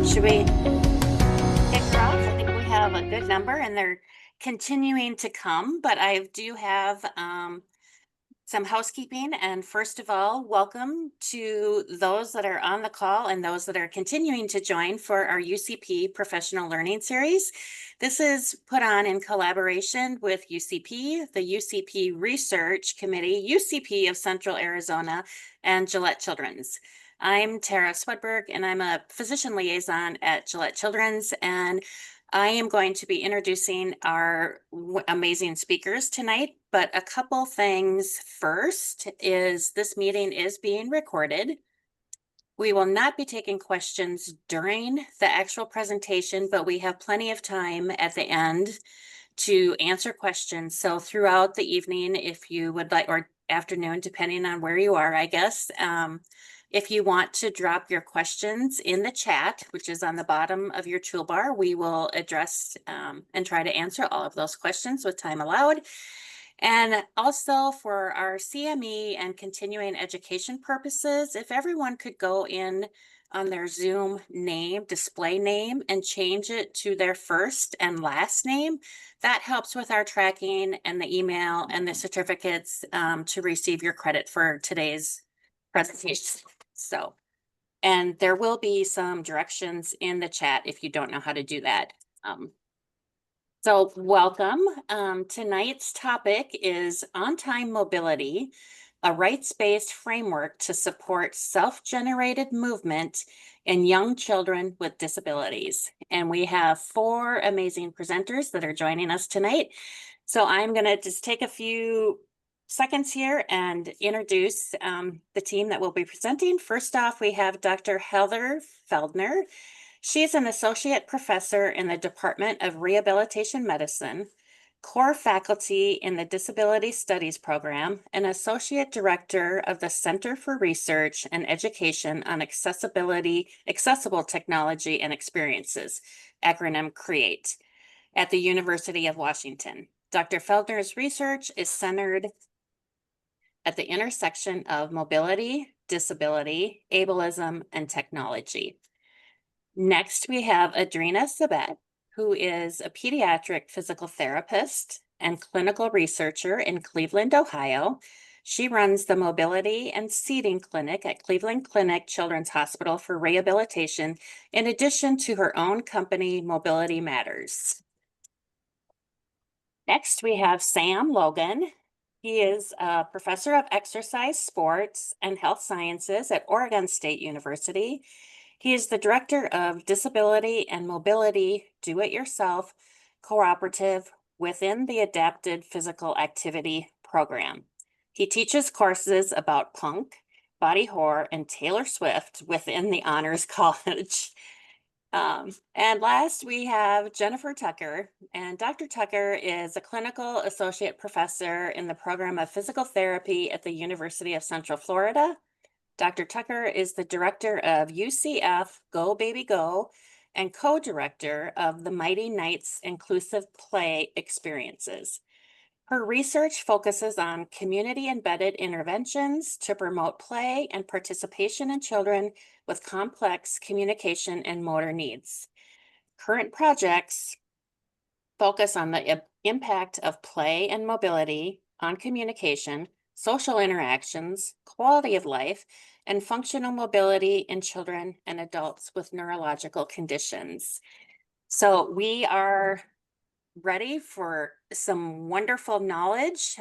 Should we kick her off? I think we have a good number and they're continuing to come, but I do have some housekeeping. And first of all, welcome to those that are on the call and those that are continuing to join for our UCP Professional Learning Series. This is put on in collaboration with UCP, the UCP Research Committee, UCP of Central Arizona, and Gillette Children's. I'm Tara Swedberg, and I'm a physician liaison at Gillette Children's, and I am going to be introducing our amazing speakers tonight, but a couple things first is this meeting is being recorded. We will not be taking questions during the actual presentation, but we have plenty of time at the end to answer questions. So throughout the evening, if you would like, or afternoon, depending on where you are, I guess, if you want to drop your questions in the chat, which is on the bottom of your toolbar, we will address and try to answer all of those questions with time allowed. And also for our CME and continuing education purposes, if everyone could go in on their Zoom name, display name, and change it to their first and last name, that helps with our tracking and the email and the certificates to receive your credit for today's presentation. So, and there will be some directions in the chat if you don't know how to do that. So welcome. Tonight's topic is on-time mobility, a rights-based framework to support self-generated movement in young children with disabilities. And we have 4 amazing presenters that are joining us tonight. So I'm going to just take a few seconds here and introduce the team that will be presenting. First off, we have Dr. Heather Feldner. She's an associate professor in the Department of Rehabilitation Medicine, core faculty in the Disability Studies program, and associate director of the Center for Research and Education on Accessible Technology and Experiences, acronym CREATE, at the University of Washington. Dr. Feldner's research is centered at the intersection of mobility, disability, ableism, and technology. Next, we have Andrina Sabet, who is a pediatric physical therapist and clinical researcher in Cleveland, Ohio. She runs the Mobility and Seating Clinic at Cleveland Clinic Children's Hospital for Rehabilitation, in addition to her own company, Mobility Matters. Next, we have Sam Logan. He is a professor of exercise, sports, and health sciences at Oregon State University. He is the director of Disability and Mobility Do-It-Yourself Cooperative within the Adapted Physical Activity Program. He teaches courses about punk, body horror, and Taylor Swift within the Honors College. And last, we have Jennifer Tucker, and Dr. Tucker is a clinical associate professor in the program of physical therapy at the University of Central Florida. Dr. Tucker is the director of UCF Go Baby Go and co-director of the Mighty Knights Inclusive Play Experiences. Her research focuses on community-embedded interventions to promote play and participation in children with complex communication and motor needs. Current projects focus on the impact of play and mobility on communication, social interactions, quality of life, and functional mobility in children and adults with neurological conditions. So we are ready for some wonderful knowledge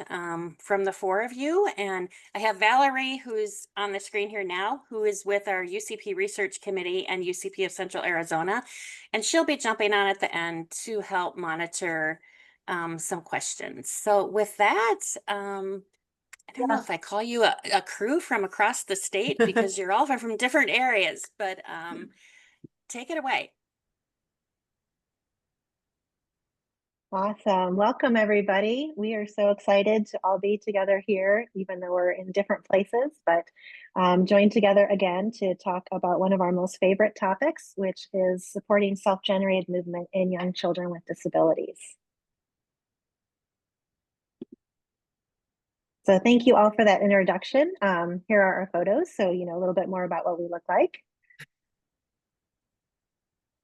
from the 4 of you. And I have Valerie, who's on the screen here now, who is with our UCP Research Committee and UCP of Central Arizona. And she'll be jumping on at the end to help monitor some questions. So with that, I don't know if I call you a crew from across the state because you're all from different areas, but take it away. Awesome. Welcome, everybody. We are so excited to all be together here, even though we're in different places, but joined together again to talk about one of our most favorite topics, which is supporting self-generated movement in young children with disabilities. So thank you all for that introduction. Here are our photos, so you know a little bit more about what we look like.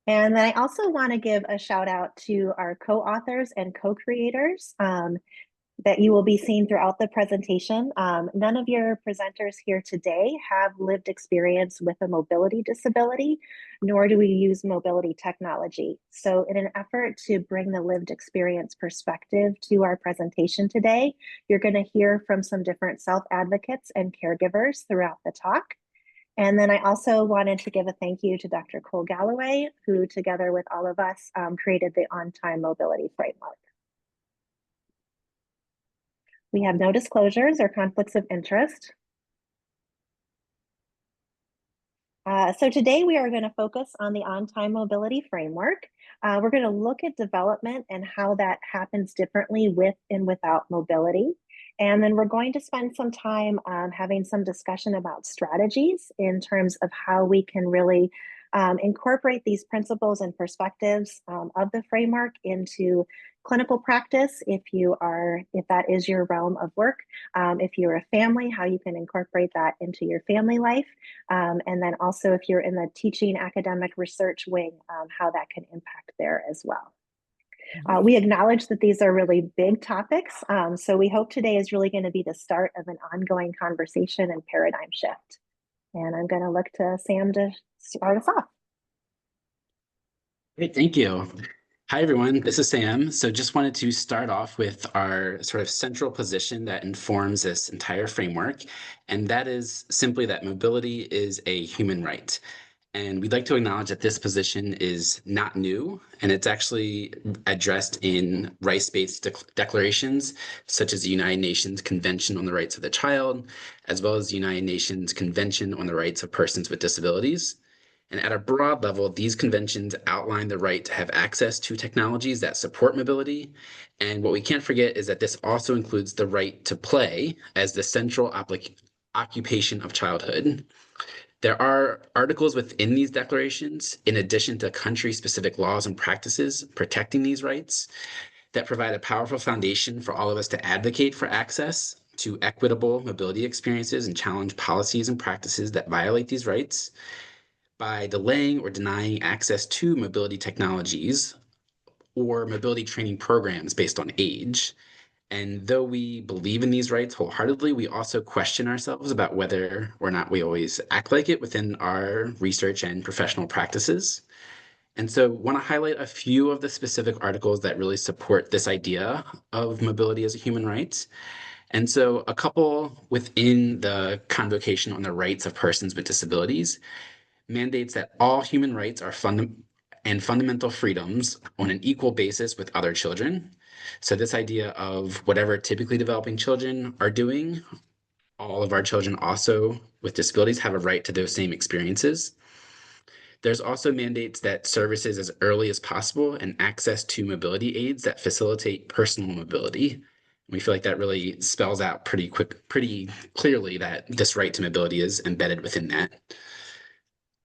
And then I also want to give a shout out to our co-authors and co-creators. That you will be seeing throughout the presentation. None of your presenters here today have lived experience with a mobility disability, nor do we use mobility technology. So in an effort to bring the lived experience perspective to our presentation today, you're going to hear from some different self-advocates and caregivers throughout the talk. And then I also wanted to give a thank you to Dr. Cole Galloway, who together with all of us created the on-time mobility framework. We have no disclosures or conflicts of interest. So today we are going to focus on the on-time mobility framework. We're going to look at development and how that happens differently with and without mobility. And then we're going to spend some time having some discussion about strategies in terms of how we can really incorporate these principles and perspectives of the framework into clinical practice if that is your realm of work. If you're a family, how you can incorporate that into your family life. And then also if you're in the teaching academic research wing, how that can impact there as well. We acknowledge that these are really big topics. So we hope today is really going to be the start of an ongoing conversation and paradigm shift. And I'm going to look to Sam to start us off. Great, thank you. Hi, everyone. This is Sam. So just wanted to start off with our sort of central position that informs this entire framework, and that is simply that mobility is a human right. And we'd like to acknowledge that this position is not new, and it's actually addressed in rights-based declarations, such as the United Nations Convention on the Rights of the Child, as well as the United Nations Convention on the Rights of Persons with Disabilities. And at a broad level, these conventions outline the right to have access to technologies that support mobility. And what we can't forget is that this also includes the right to play as the central occupation of childhood. There are articles within these declarations, in addition to country-specific laws and practices protecting these rights, that provide a powerful foundation for all of us to advocate for access to equitable mobility experiences and challenge policies and practices that violate these rights. By delaying or denying access to mobility technologies or mobility training programs based on age. And though we believe in these rights wholeheartedly, we also question ourselves about whether or not we always act like it within our research and professional practices. And so want to highlight a few of the specific articles that really support this idea of mobility as a human right. And so a couple within the Convocation on the Rights of Persons with Disabilities mandates that all human rights are fundamental freedoms on an equal basis with other children. So this idea of whatever typically developing children are doing, all of our children also with disabilities have a right to those same experiences. There's also mandates that services as early as possible and access to mobility aids that facilitate personal mobility. We feel like that really spells out pretty clearly that this right to mobility is embedded within that.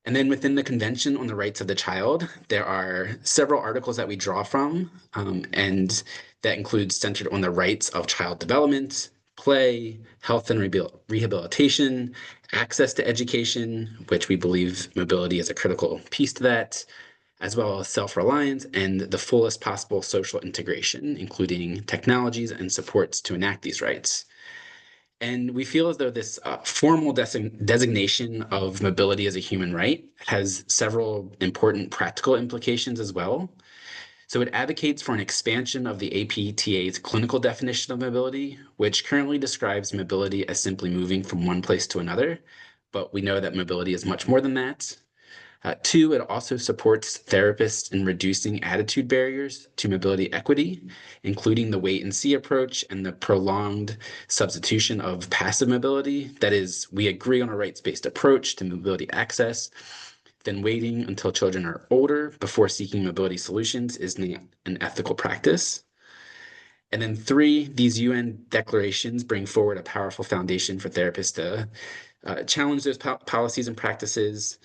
And then within the Convention on the Rights of the Child, there are several articles that we draw from, and that includes centered on the rights of child development, play, health and rehabilitation, access to education, which we believe mobility is a critical piece to that, as well as self-reliance and the fullest possible social integration, including technologies and supports to enact these rights. And we feel as though this formal designation of mobility as a human right has several important practical implications as well. So it advocates for an expansion of the APTA's clinical definition of mobility, which currently describes mobility as simply moving from one place to another. But we know that mobility is much more than that. Two, it also supports therapists in reducing attitude barriers to mobility equity, including the wait and see approach and the prolonged substitution of passive mobility. That is, we agree on a rights-based approach to mobility access, then waiting until children are older before seeking mobility solutions is not an ethical practice. And then three, these UN declarations bring forward a powerful foundation for therapists to challenge those policies and practices.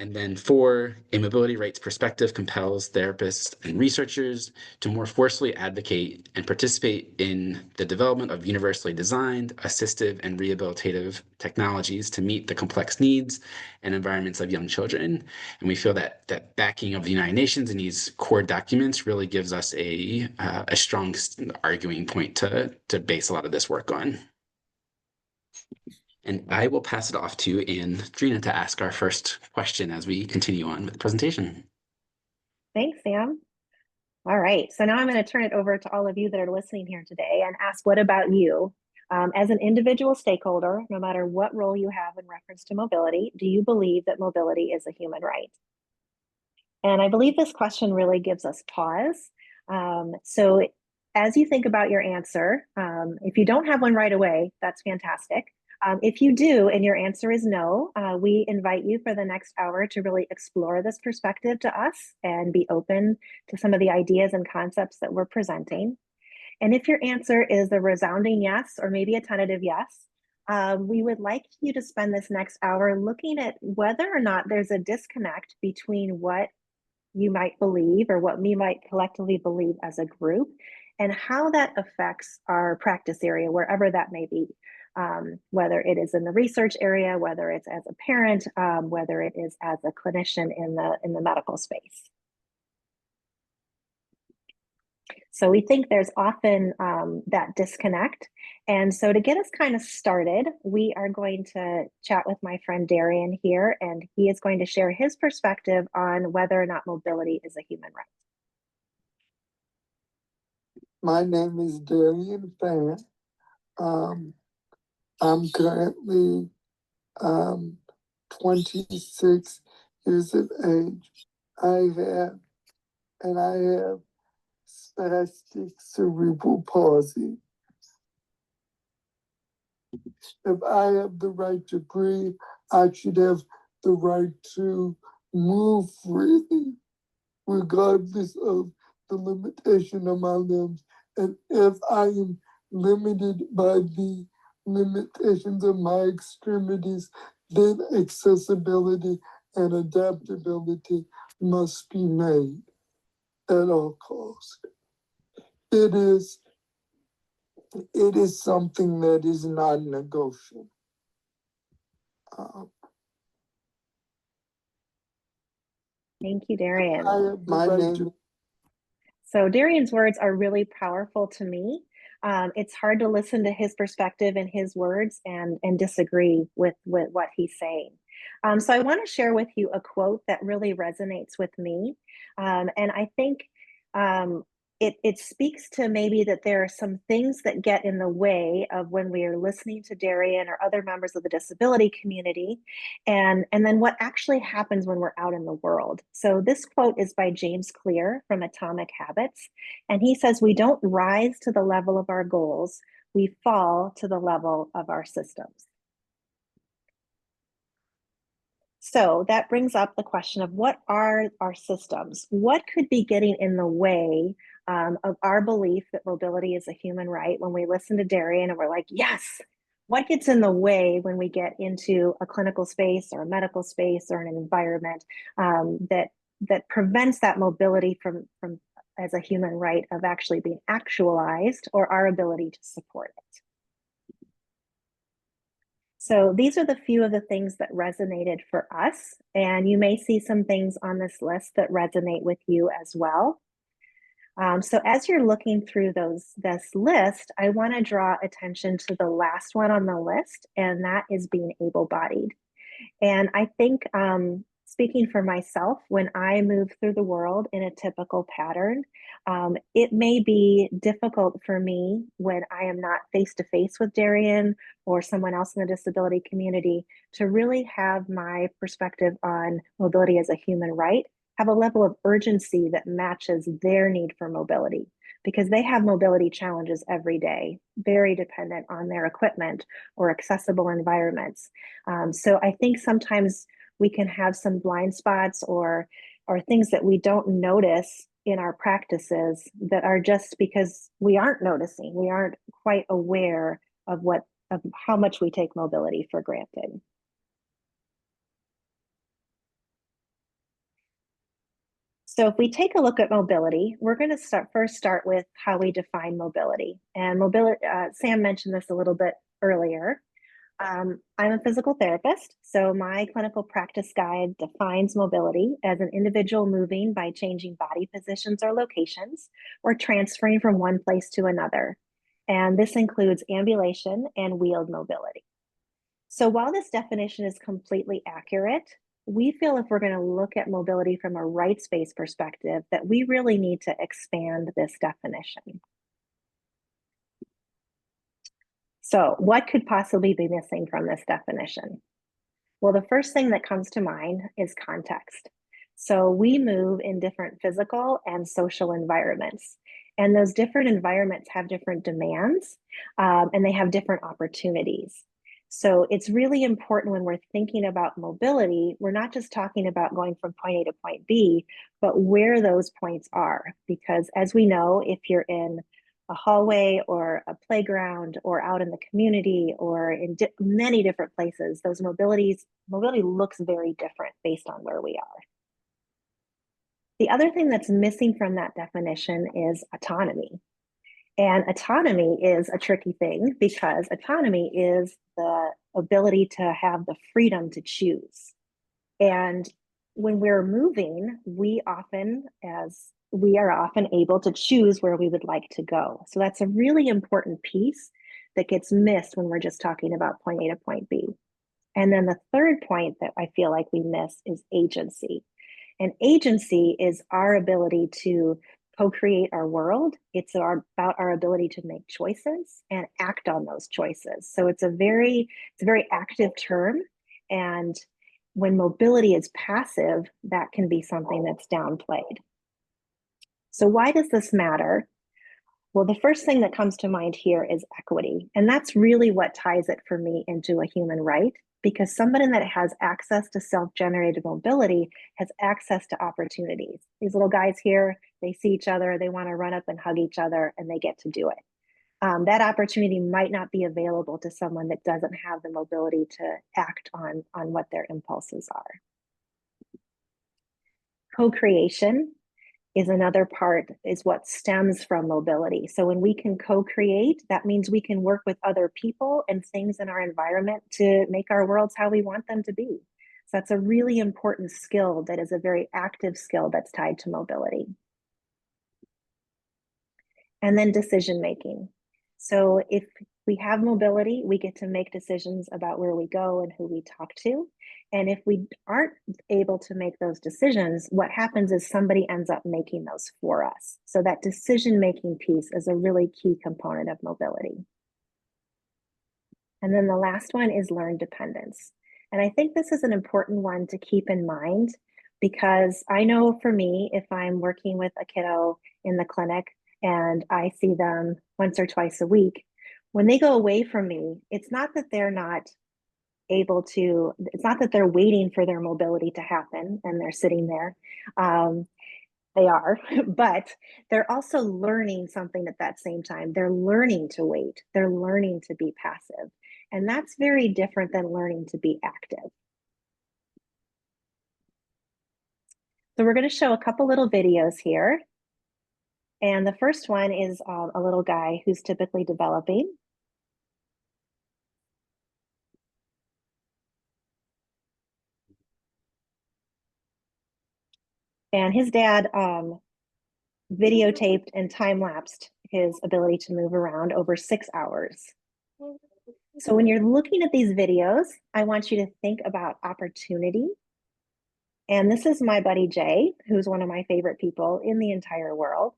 And then 4, a mobility rights perspective compels therapists and researchers to more forcefully advocate and participate in the development of universally designed, assistive, and rehabilitative technologies to meet the complex needs and environments of young children. And we feel that that backing of the United Nations in these core documents really gives us a strong arguing point to base a lot of this work on. And I will pass it off to Andrina to ask our first question as we continue on with the presentation. Thanks, Sam. All right, so now I'm going to turn it over to all of you that are listening here today and ask, what about you? As an individual stakeholder, no matter what role you have in reference to mobility, do you believe that mobility is a human right? And I believe this question really gives us pause. So as you think about your answer, if you don't have one right away, that's fantastic. If you do, and your answer is no, we invite you for the next hour to really explore this perspective to us and be open to some of the ideas and concepts that we're presenting. And if your answer is a resounding yes, or maybe a tentative yes, we would like you to spend this next hour looking at whether or not there's a disconnect between what you might believe or what we might collectively believe as a group and how that affects our practice area, wherever that may be. Whether it is in the research area, whether it's as a parent, whether it is as a clinician in the medical space. So we think there's often that disconnect. And so to get us kind of started, we are going to chat with my friend Darian here, and he is going to share his perspective on whether or not mobility is a human right. My name is Darian Fan. I'm currently 26 years of age. I have spastic cerebral palsy. If I have the right to breathe, I should have the right to move freely, regardless of the limitation of my limbs. And if I am limited by the limitations of my extremities, then accessibility and adaptability must be made at all costs. It is something that is not negotiable. Thank you, Darian. So Darian's words are really powerful to me. It's hard to listen to his perspective and his words and disagree with what he's saying. So I want to share with you a quote that really resonates with me. And I think it speaks to maybe that there are some things that get in the way of when we are listening to Darian or other members of the disability community, and then what actually happens when we're out in the world. So this quote is by James Clear from Atomic Habits, and he says, "We don't rise to the level of our goals, we fall to the level of our systems." So that brings up the question of what are our systems? What could be getting in the way of our belief that mobility is a human right when we listen to Darian and we're like, yes? What gets in the way when we get into a clinical space or a medical space or an environment that prevents that mobility from as a human right of actually being actualized, or our ability to support it? So these are the few of the things that resonated for us, and you may see some things on this list that resonate with you as well. So as you're looking through this list, I want to draw attention to the last one on the list, and that is being able-bodied. And I think, speaking for myself, when I move through the world in a typical pattern, it may be difficult for me when I am not face-to-face with Darian or someone else in the disability community to really have my perspective on mobility as a human right have a level of urgency that matches their need for mobility, because they have mobility challenges every day, very dependent on their equipment or accessible environments. So I think sometimes we can have some blind spots or things that we don't notice in our practices that are just because we aren't noticing, we aren't quite aware of how much we take mobility for granted. So if we take a look at mobility, we're going to first start with how we define mobility. And mobility, Sam mentioned this a little bit earlier. I'm a physical therapist, so my clinical practice guide defines mobility as an individual moving by changing body positions or locations, or transferring from one place to another. And this includes ambulation and wheeled mobility. So while this definition is completely accurate, we feel if we're going to look at mobility from a rights-based perspective, that we really need to expand this definition. So what could possibly be missing from this definition? Well, the first thing that comes to mind is context. So we move in different physical and social environments, and those different environments have different demands, and they have different opportunities. So it's really important when we're thinking about mobility, we're not just talking about going from point A to point B, but where those points are. Because as we know, if you're in a hallway or a playground or out in the community or in many different places, those mobility looks very different based on where we are. The other thing that's missing from that definition is autonomy. And autonomy is a tricky thing because autonomy is the ability to have the freedom to choose. And when we're moving, we are often able to choose where we would like to go. So that's a really important piece that gets missed when we're just talking about point A to point B. And then the third point that I feel like we miss is agency. And agency is our ability to co-create our world. It's about our ability to make choices and act on those choices. So it's a very active term. And when mobility is passive, that can be something that's downplayed. So why does this matter? Well, the first thing that comes to mind here is equity. And that's really what ties it for me into a human right, because somebody that has access to self-generated mobility has access to opportunities. These little guys here, they see each other, they want to run up and hug each other, and they get to do it. That opportunity might not be available to someone that doesn't have the mobility to act on what their impulses are. Co-creation is another part, is what stems from mobility. So when we can co-create, that means we can work with other people and things in our environment to make our worlds how we want them to be. So that's a really important skill that is a very active skill that's tied to mobility. And then decision-making. So if we have mobility, we get to make decisions about where we go and who we talk to. And if we aren't able to make those decisions, what happens is somebody ends up making those for us. So that decision-making piece is a really key component of mobility. And then the last one is learned dependence. And I think this is an important one to keep in mind, because I know for me, if I'm working with a kiddo in the clinic and I see them once or twice a week, when they go away from me, it's not that they're not able to, it's not that they're waiting for their mobility to happen and they're sitting there. They are, but they're also learning something at that same time. They're learning to wait. They're learning to be passive. And that's very different than learning to be active. So we're going to show a couple little videos here. And the first one is a little guy who's typically developing. And his dad videotaped and time-lapsed his ability to move around over 6 hours. So when you're looking at these videos, I want you to think about opportunity. And this is my buddy Jay, who's one of my favorite people in the entire world.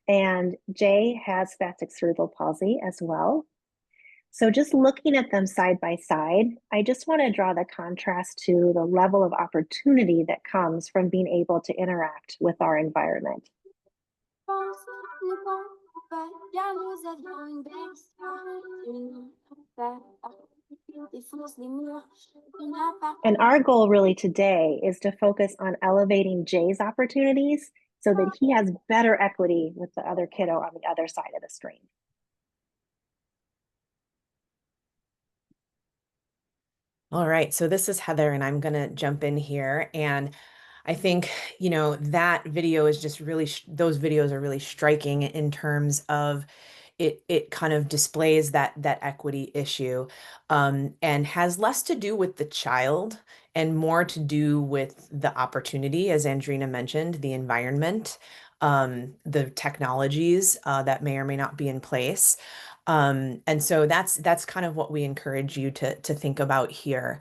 And Jay has spastic cerebral palsy as well. So just looking at them side by side, I just want to draw the contrast to the level of opportunity that comes from being able to interact with our environment. And our goal really today is to focus on elevating Jay's opportunities so that he has better equity with the other kiddo on the other side of the screen. All right, so this is Heather, and I'm going to jump in here. And I think, that video is just really, those videos are really striking in terms of it kind of displays that equity issue, and has less to do with the child and more to do with the opportunity, as Andrina mentioned, the environment, the technologies that may or may not be in place. And so that's kind of what we encourage you to think about here.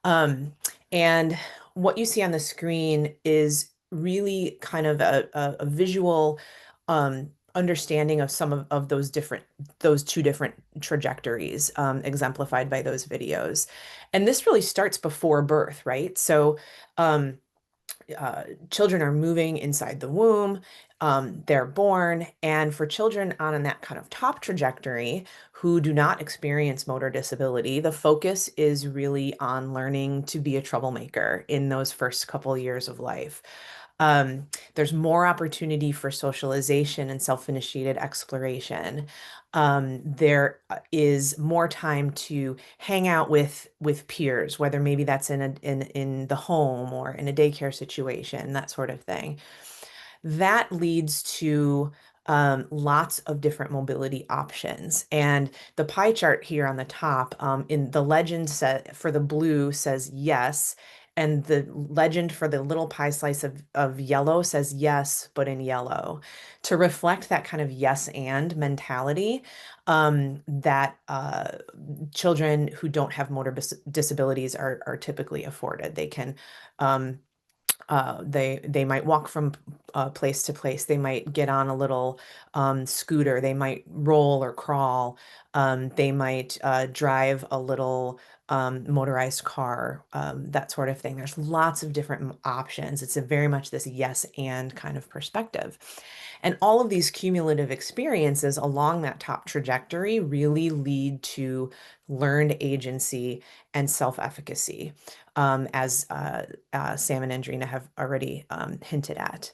And what you see on the screen is really kind of a visual understanding of some of those two different trajectories, exemplified by those videos. And this really starts before birth, right? So um, children are moving inside the womb, they're born, and for children on that kind of top trajectory who do not experience motor disability, the focus is really on learning to be a troublemaker in those first couple years of life. There's more opportunity for socialization and self-initiated exploration. There is more time to hang out with peers, whether maybe that's in the home or in a daycare situation, that sort of thing. That leads to lots of different mobility options. And the pie chart here on the top, in the legend set for the blue says yes, and the legend for the little pie slice of yellow says yes, but in yellow, to reflect that kind of yes and mentality, that children who don't have motor disabilities are typically afforded. They can they might walk from place to place. They might get on a little scooter. They might roll or crawl. They might drive a little motorized car, that sort of thing. There's lots of different options. It's a very much this yes and kind of perspective. And all of these cumulative experiences along that top trajectory really lead to learned agency and self-efficacy, as Sam and Andrina have already hinted at.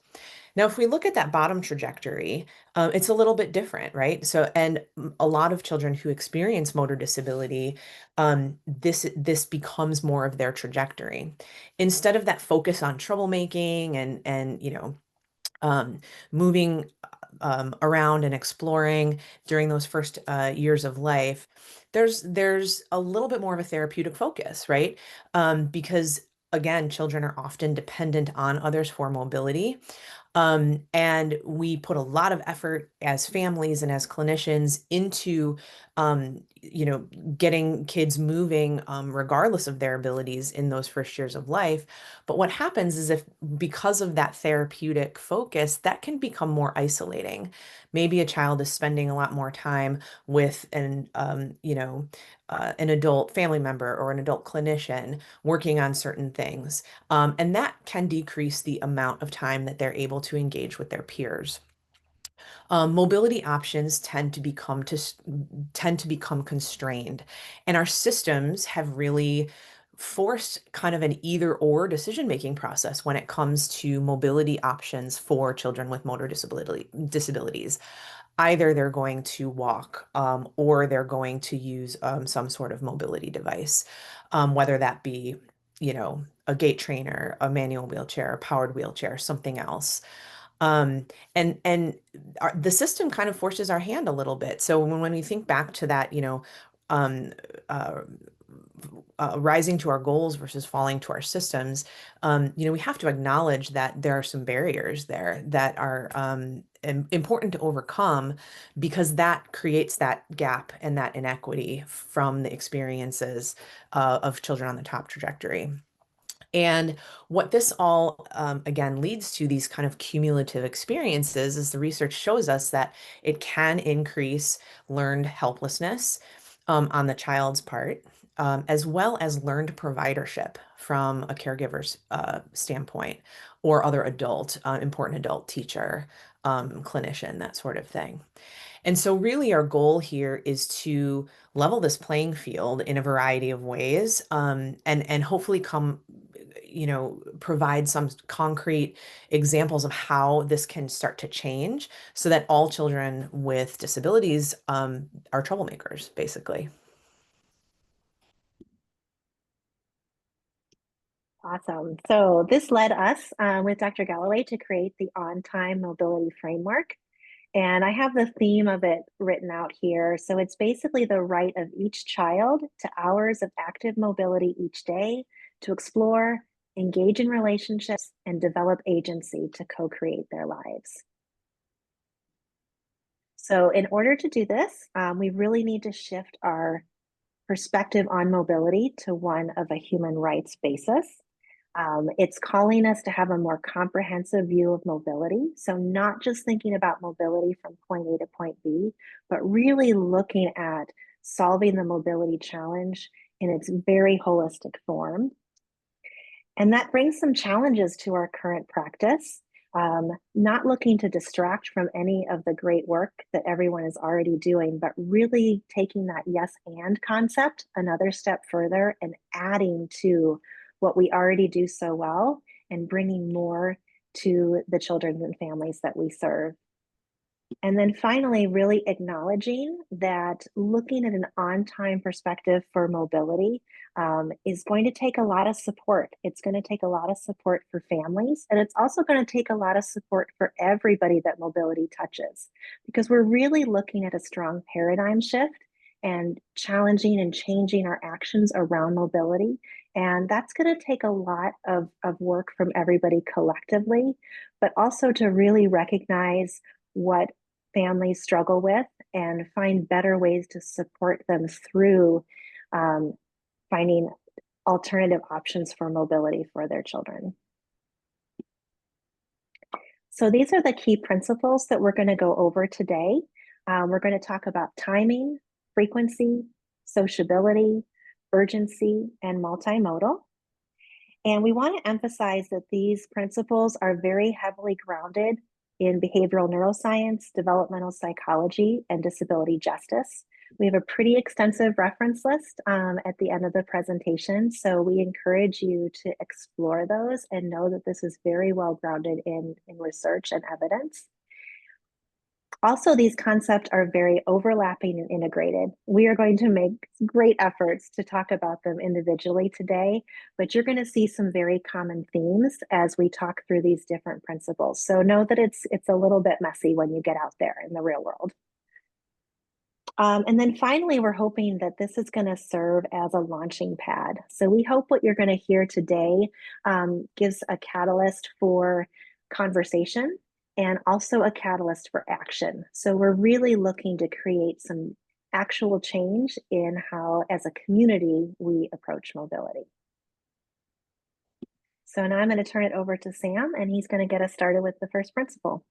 Now, if we look at that bottom trajectory, it's a little bit different, right? So, and a lot of children who experience motor disability, this becomes more of their trajectory. Instead of that focus on troublemaking and um, moving around and exploring during those first years of life, there's a little bit more of a therapeutic focus, right? Because again, children are often dependent on others for mobility. And we put a lot of effort as families and as clinicians into, getting kids moving, regardless of their abilities in those first years of life. But what happens is if, because of that therapeutic focus, that can become more isolating. Maybe a child is spending a lot more time with an adult family member or an adult clinician working on certain things. And that can decrease the amount of time that they're able to engage with their peers. Mobility options tend to become constrained, and our systems have really forced kind of an either or decision making process when it comes to mobility options for children with motor disabilities. Either they're going to walk, or they're going to use some sort of mobility device, whether that be, a gait trainer, a manual wheelchair, a powered wheelchair, something else. Um, and the system kind of forces our hand a little bit. So when we think back to that, um, uh, rising to our goals versus falling to our systems, we have to acknowledge that there are some barriers there that are important to overcome, because that creates that gap and that inequity from the experiences of children on the top trajectory. And what this all, again, leads to these kind of cumulative experiences is the research shows us that it can increase learned helplessness on the child's part, as well as learned providership from a caregiver's standpoint, or other important adult teacher, clinician, that sort of thing. And so really our goal here is to level this playing field in a variety of ways, and hopefully provide some concrete examples of how this can start to change so that all children with disabilities are troublemakers, basically. Awesome. So this led us with Dr. Galloway to create the on-time mobility framework. And I have the theme of it written out here. So it's basically the right of each child to hours of active mobility each day to explore, engage in relationships, and develop agency to co-create their lives. So in order to do this, we really need to shift our perspective on mobility to one of a human rights basis. It's calling us to have a more comprehensive view of mobility. So not just thinking about mobility from point A to point B, but really looking at solving the mobility challenge in its very holistic form. And that brings some challenges to our current practice. Not looking to distract from any of the great work that everyone is already doing, but really taking that yes and concept another step further and adding to what we already do so well and bringing more to the children and families that we serve. And then finally, really acknowledging that looking at an on-time perspective for mobility is going to take a lot of support. It's going to take a lot of support for families, and it's also going to take a lot of support for everybody that mobility touches, because we're really looking at a strong paradigm shift and challenging and changing our actions around mobility. And that's going to take a lot of work from everybody collectively, but also to really recognize what families struggle with and find better ways to support them through finding alternative options for mobility for their children. So these are the key principles that we're going to go over today. We're going to talk about timing, frequency, sociability, urgency, and multimodal. And we want to emphasize that these principles are very heavily grounded in behavioral neuroscience, developmental psychology, and disability justice. We have a pretty extensive reference list at the end of the presentation, so we encourage you to explore those and know that this is very well grounded in research and evidence. Also, these concepts are very overlapping and integrated. We are going to make great efforts to talk about them individually today, but you're going to see some very common themes as we talk through these different principles. So know that it's a little bit messy when you get out there in the real world. And then finally, we're hoping that this is going to serve as a launching pad. So we hope what you're going to hear today gives a catalyst for conversation and also a catalyst for action. So we're really looking to create some actual change in how, as a community, we approach mobility. So now I'm going to turn it over to Sam, and he's going to get us started with the first principle.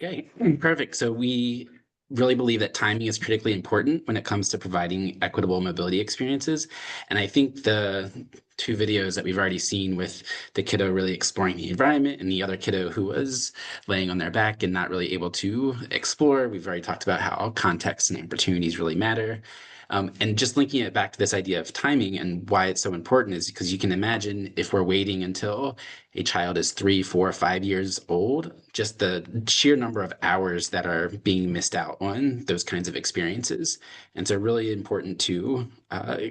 Okay, perfect. So we really believe that timing is critically important when it comes to providing equitable mobility experiences. And I think the two videos that we've already seen with the kiddo really exploring the environment and the other kiddo who was laying on their back and not really able to explore, we've already talked about how context and opportunities really matter. And just linking it back to this idea of timing and why it's so important is because you can imagine if we're waiting until a child is 3, 4, 5 years old, just the sheer number of hours that are being missed out on those kinds of experiences. And so really important to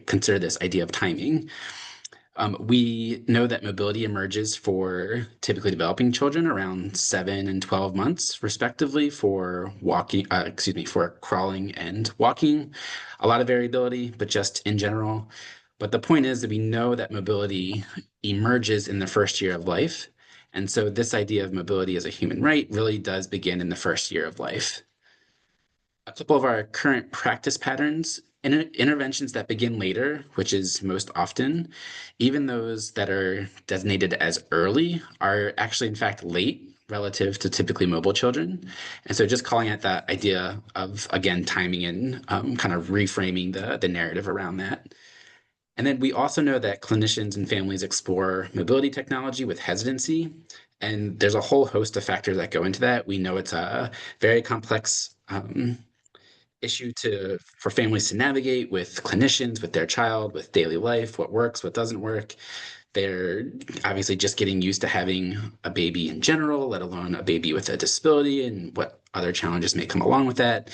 consider this idea of timing. We know that mobility emerges for typically developing children around 7 and 12 months, respectively, for for crawling and walking. A lot of variability, but just in general. But the point is that we know that mobility emerges in the first year of life. And so this idea of mobility as a human right really does begin in the first year of life. A couple of our current practice patterns, interventions that begin later, which is most often, even those that are designated as early are actually in fact late relative to typically mobile children. And so just calling out that idea of, again, timing and kind of reframing the narrative around that. And then we also know that clinicians and families explore mobility technology with hesitancy. And there's a whole host of factors that go into that. We know it's a very complex issue for families to navigate with clinicians, with their child, with daily life, what works, what doesn't work. They're obviously just getting used to having a baby in general, let alone a baby with a disability and what other challenges may come along with that.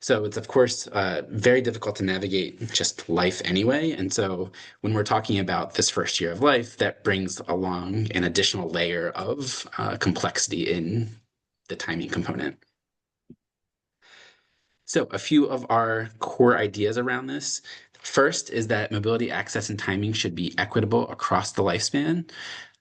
So it's, of course, very difficult to navigate just life anyway. And so when we're talking about this first year of life, that brings along an additional layer of complexity in the timing component. So a few of our core ideas around this. First is that mobility, access, and timing should be equitable across the lifespan.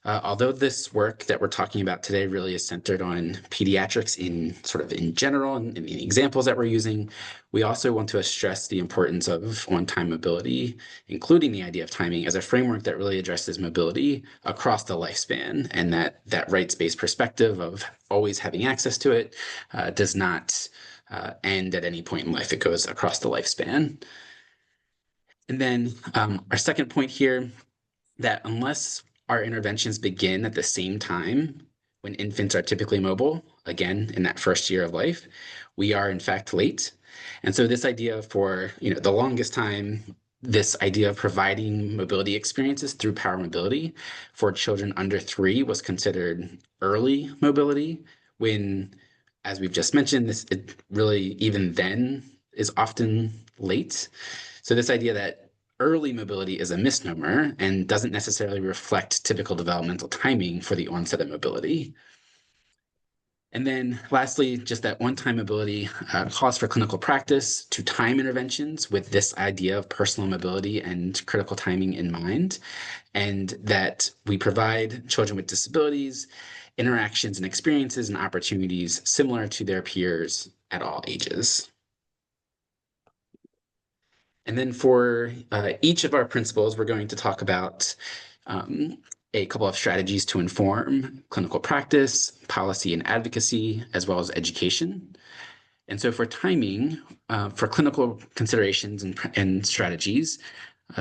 Although this work that we're talking about today really is centered on pediatrics in general and in the examples that we're using, we also want to stress the importance of on-time mobility, including the idea of timing as a framework that really addresses mobility across the lifespan, and that rights-based perspective of always having access to it does not end at any point in life. It goes across the lifespan. And then our second point here, that unless our interventions begin at the same time when infants are typically mobile, again, in that first year of life, we are in fact late. And so this idea for, the longest time, this idea of providing mobility experiences through power mobility for children under 3 was considered early mobility, when, as we've just mentioned, it really even then is often late. So this idea that early mobility is a misnomer and doesn't necessarily reflect typical developmental timing for the onset of mobility. And then lastly, just that one-time mobility calls for clinical practice to time interventions with this idea of personal mobility and critical timing in mind, and that we provide children with disabilities interactions and experiences and opportunities similar to their peers at all ages. And then for each of our principles, we're going to talk about a couple of strategies to inform clinical practice, policy and advocacy, as well as education. And so for timing, for clinical considerations and strategies,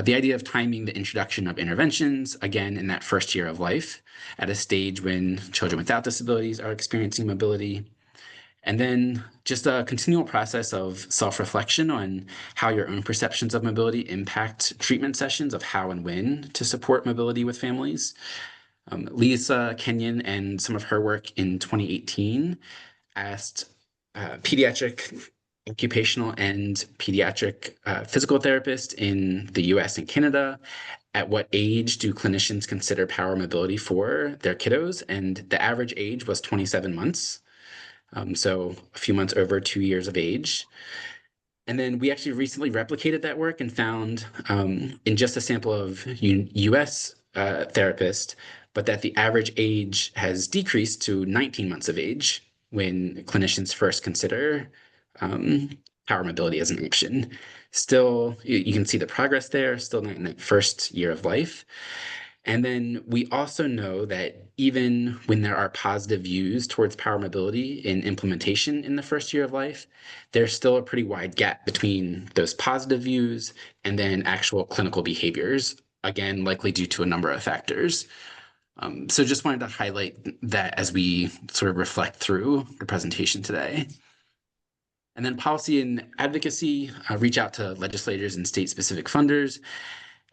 the idea of timing the introduction of interventions, again, in that first year of life, at a stage when children without disabilities are experiencing mobility. And then just a continual process of self-reflection on how your own perceptions of mobility impact treatment sessions of how and when to support mobility with families. Lisa Kenyon and some of her work in 2018 asked pediatric occupational and pediatric physical therapists in the US and Canada, at what age do clinicians consider power mobility for their kiddos? And the average age was 27 months. So a few months over 2 years of age. And then we actually recently replicated that work and found in just a sample of US therapists, but that the average age has decreased to 19 months of age when clinicians first consider power mobility as an option. Still, you can see the progress there, still not in that first year of life. And then we also know that even when there are positive views towards power mobility in implementation in the first year of life, there's still a pretty wide gap between those positive views and then actual clinical behaviors, again, likely due to a number of factors. So just wanted to highlight that as we sort of reflect through the presentation today. And then policy and advocacy, reach out to legislators and state-specific funders.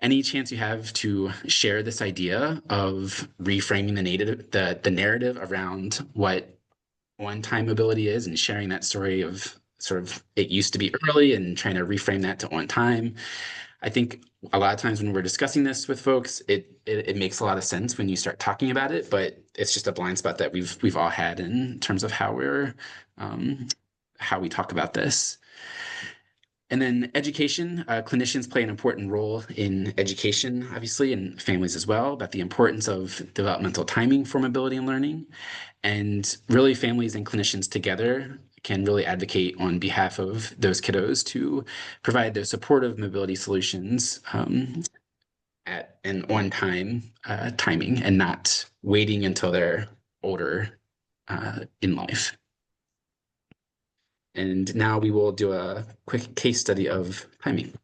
Any chance you have to share this idea of reframing the narrative around what on-time mobility is, and sharing that story of sort of it used to be early and trying to reframe that to on time. I think a lot of times when we're discussing this with folks, it makes a lot of sense when you start talking about it, but it's just a blind spot that we've all had in terms of how we talk about this. And then education, clinicians play an important role in education, obviously, and families as well, about the importance of developmental timing for mobility and learning. And really, families and clinicians together can really advocate on behalf of those kiddos to provide those supportive mobility solutions at an on-time timing, and not waiting until they're older in life. And now we will do a quick case study of timing.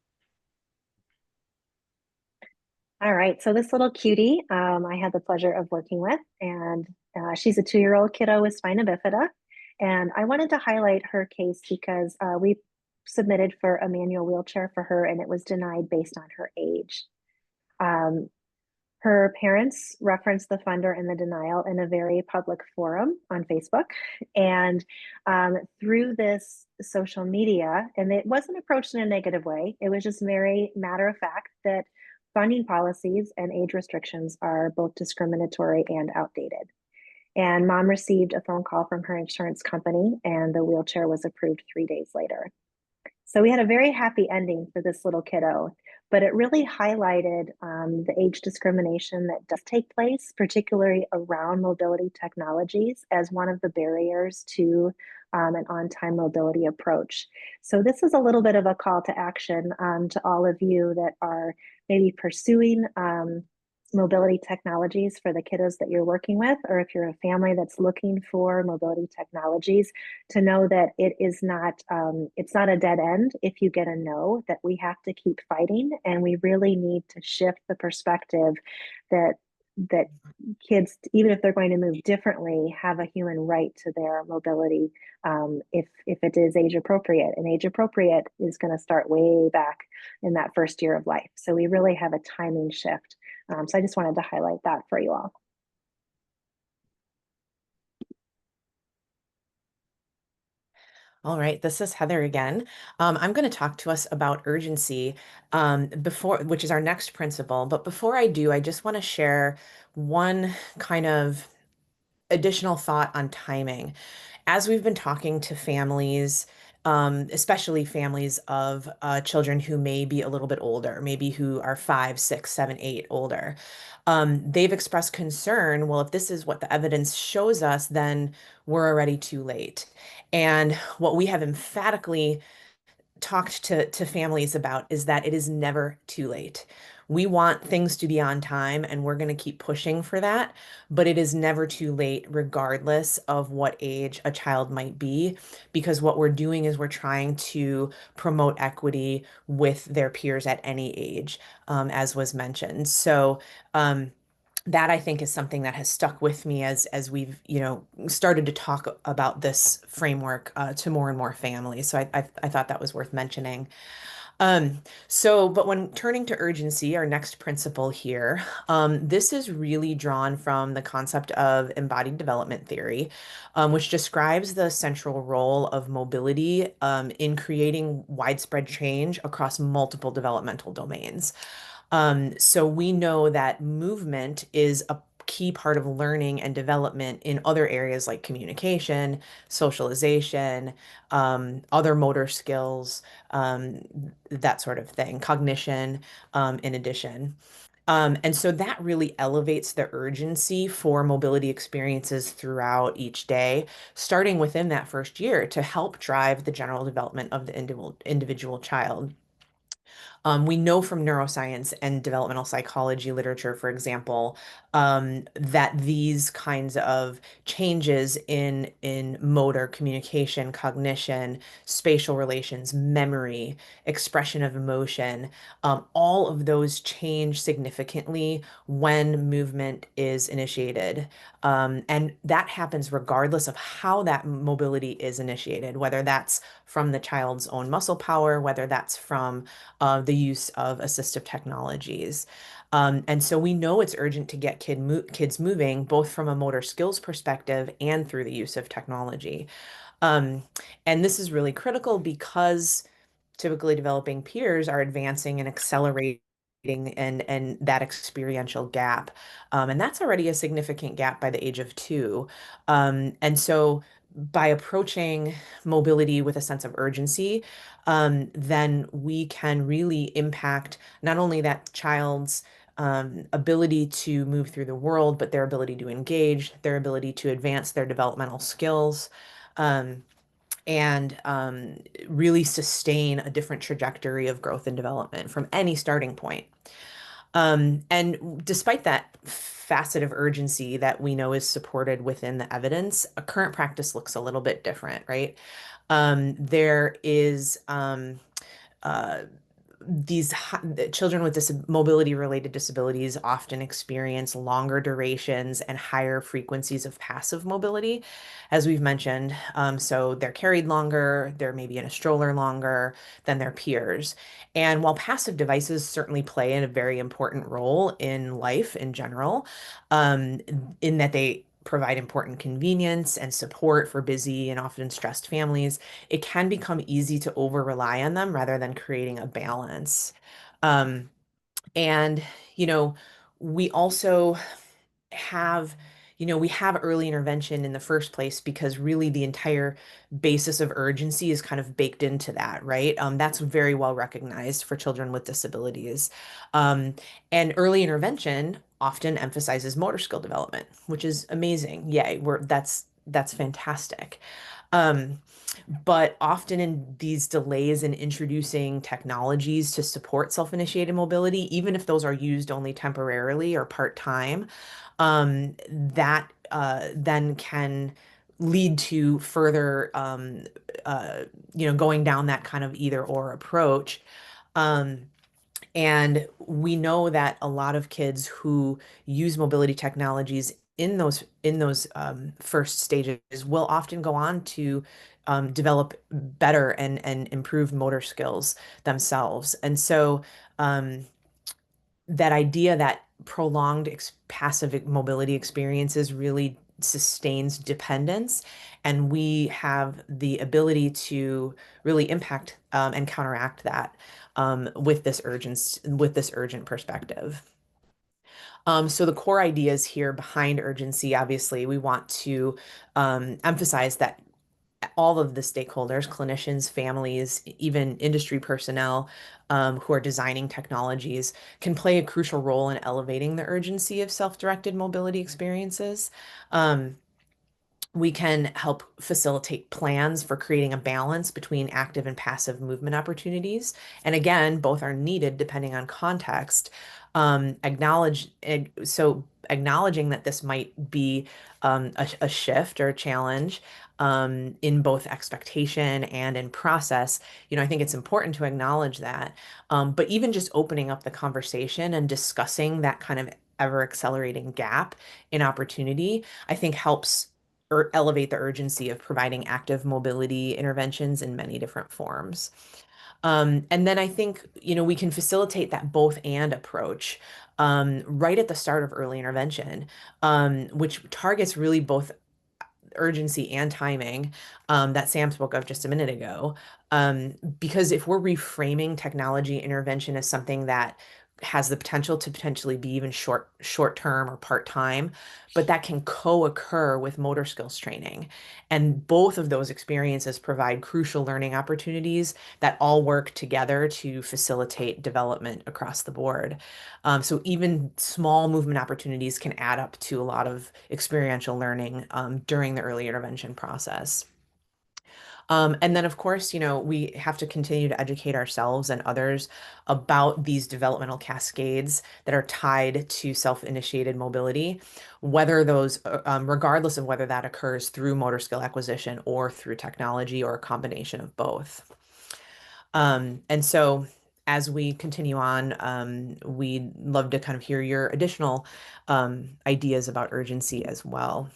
All right, so this little cutie I had the pleasure of working with, and she's a 2-year-old kiddo with spina bifida. And I wanted to highlight her case because we submitted for a manual wheelchair for her, and it was denied based on her age. Her parents referenced the funder in the denial in a very public forum on Facebook. And through this social media, and it wasn't approached in a negative way. It was just very matter of fact that funding policies and age restrictions are both discriminatory and outdated. And mom received a phone call from her insurance company, and the wheelchair was approved 3 days later. So we had a very happy ending for this little kiddo, but it really highlighted the age discrimination that does take place, particularly around mobility technologies, as one of the barriers to an on-time mobility approach. So this is a little bit of a call to action to all of you that are maybe pursuing mobility technologies for the kiddos that you're working with, or if you're a family that's looking for mobility technologies, to know that it's not a dead end if you get a no, that we have to keep fighting, and we really need to shift the perspective that that kids, even if they're going to move differently, have a human right to their mobility, if it is age appropriate. And age appropriate is going to start way back in that first year of life. So we really have a timing shift. So I just wanted to highlight that for you all. All right, this is Heather again. I'm going to talk to us about urgency which is our next principle. But before I do, I just want to share one kind of additional thought on timing. As we've been talking to families, especially families of children who may be a little bit older, maybe who are 5, 6, 7, 8 older, they've expressed concern. Well, if this is what the evidence shows us, then we're already too late. And what we have emphatically talked to families about is that it is never too late. We want things to be on time, and we're going to keep pushing for that, but it is never too late, regardless of what age a child might be, because what we're doing is we're trying to promote equity with their peers at any age, as was mentioned. So, that I think is something that has stuck with me as we've started to talk about this framework to more and more families. So I thought that was worth mentioning. But when turning to urgency, our next principle here, this is really drawn from the concept of embodied development theory, which describes the central role of mobility in creating widespread change across multiple developmental domains. So we know that movement is a key part of learning and development in other areas like communication, socialization, other motor skills, that sort of thing, cognition, in addition. And so that really elevates the urgency for mobility experiences throughout each day, starting within that first year to help drive the general development of the individual child. We know from neuroscience and developmental psychology literature, for example, that these kinds of changes in motor, communication, cognition, spatial relations, memory, expression of emotion, all of those change significantly when movement is initiated. And that happens regardless of how that mobility is initiated, whether that's from the child's own muscle power, whether that's from the use of assistive technologies. And so we know it's urgent to get kids moving, both from a motor skills perspective and through the use of technology. Um, and this is really critical because typically developing peers are advancing and accelerating and that experiential gap. And that's already a significant gap by the age of 2. And so by approaching mobility with a sense of urgency, then we can really impact not only that child's ability to move through the world, but their ability to engage, their ability to advance their developmental skills. And really sustain a different trajectory of growth and development from any starting point. And despite that facet of urgency that we know is supported within the evidence, a current practice looks a little bit different, right? There is uh, the children with mobility related disabilities often experience longer durations and higher frequencies of passive mobility, as we've mentioned. So they're carried longer, they're maybe in a stroller longer than their peers. And while passive devices certainly play a very important role in life in general, in that they provide important convenience and support for busy and often stressed families, it can become easy to over rely on them rather than creating a balance. Um, and, you know, we also have, we have early intervention in the first place because really the entire basis of urgency is kind of baked into that, right? That's very well recognized for children with disabilities. Um, and early intervention often emphasizes motor skill development, which is amazing. Yay, that's fantastic. Um, but often in these delays in introducing technologies to support self-initiated mobility, even if those are used only temporarily or part-time, that then can lead to further, going down that kind of either or approach. Um, and we know that a lot of kids who use mobility technologies in those first stages will often go on to develop better and improve motor skills themselves. And so that idea that prolonged passive mobility experiences really sustains dependence, and we have the ability to really impact and counteract that with this urgent perspective. So the core ideas here behind urgency, obviously, we want to emphasize that all of the stakeholders, clinicians, families, even industry personnel who are designing technologies can play a crucial role in elevating the urgency of self-directed mobility experiences. Um, we can help facilitate plans for creating a balance between active and passive movement opportunities. And again, both are needed depending on context. So acknowledging that this might be a shift or a challenge in both expectation and in process, I think it's important to acknowledge that. But even just opening up the conversation and discussing that kind of ever accelerating gap in opportunity, I think helps or elevate the urgency of providing active mobility interventions in many different forms. And then I think, we can facilitate that both and approach right at the start of early intervention, which targets really both urgency and timing that Sam spoke of just a minute ago. Because if we're reframing technology intervention as something that has the potential to potentially be even short term or part time, but that can co-occur with motor skills training. And both of those experiences provide crucial learning opportunities that all work together to facilitate development across the board. So even small movement opportunities can add up to a lot of experiential learning during the early intervention process. And then, of course, we have to continue to educate ourselves and others about these developmental cascades that are tied to self-initiated mobility, regardless of whether that occurs through motor skill acquisition or through technology or a combination of both. And so as we continue on, we'd love to kind of hear your additional ideas about urgency as well.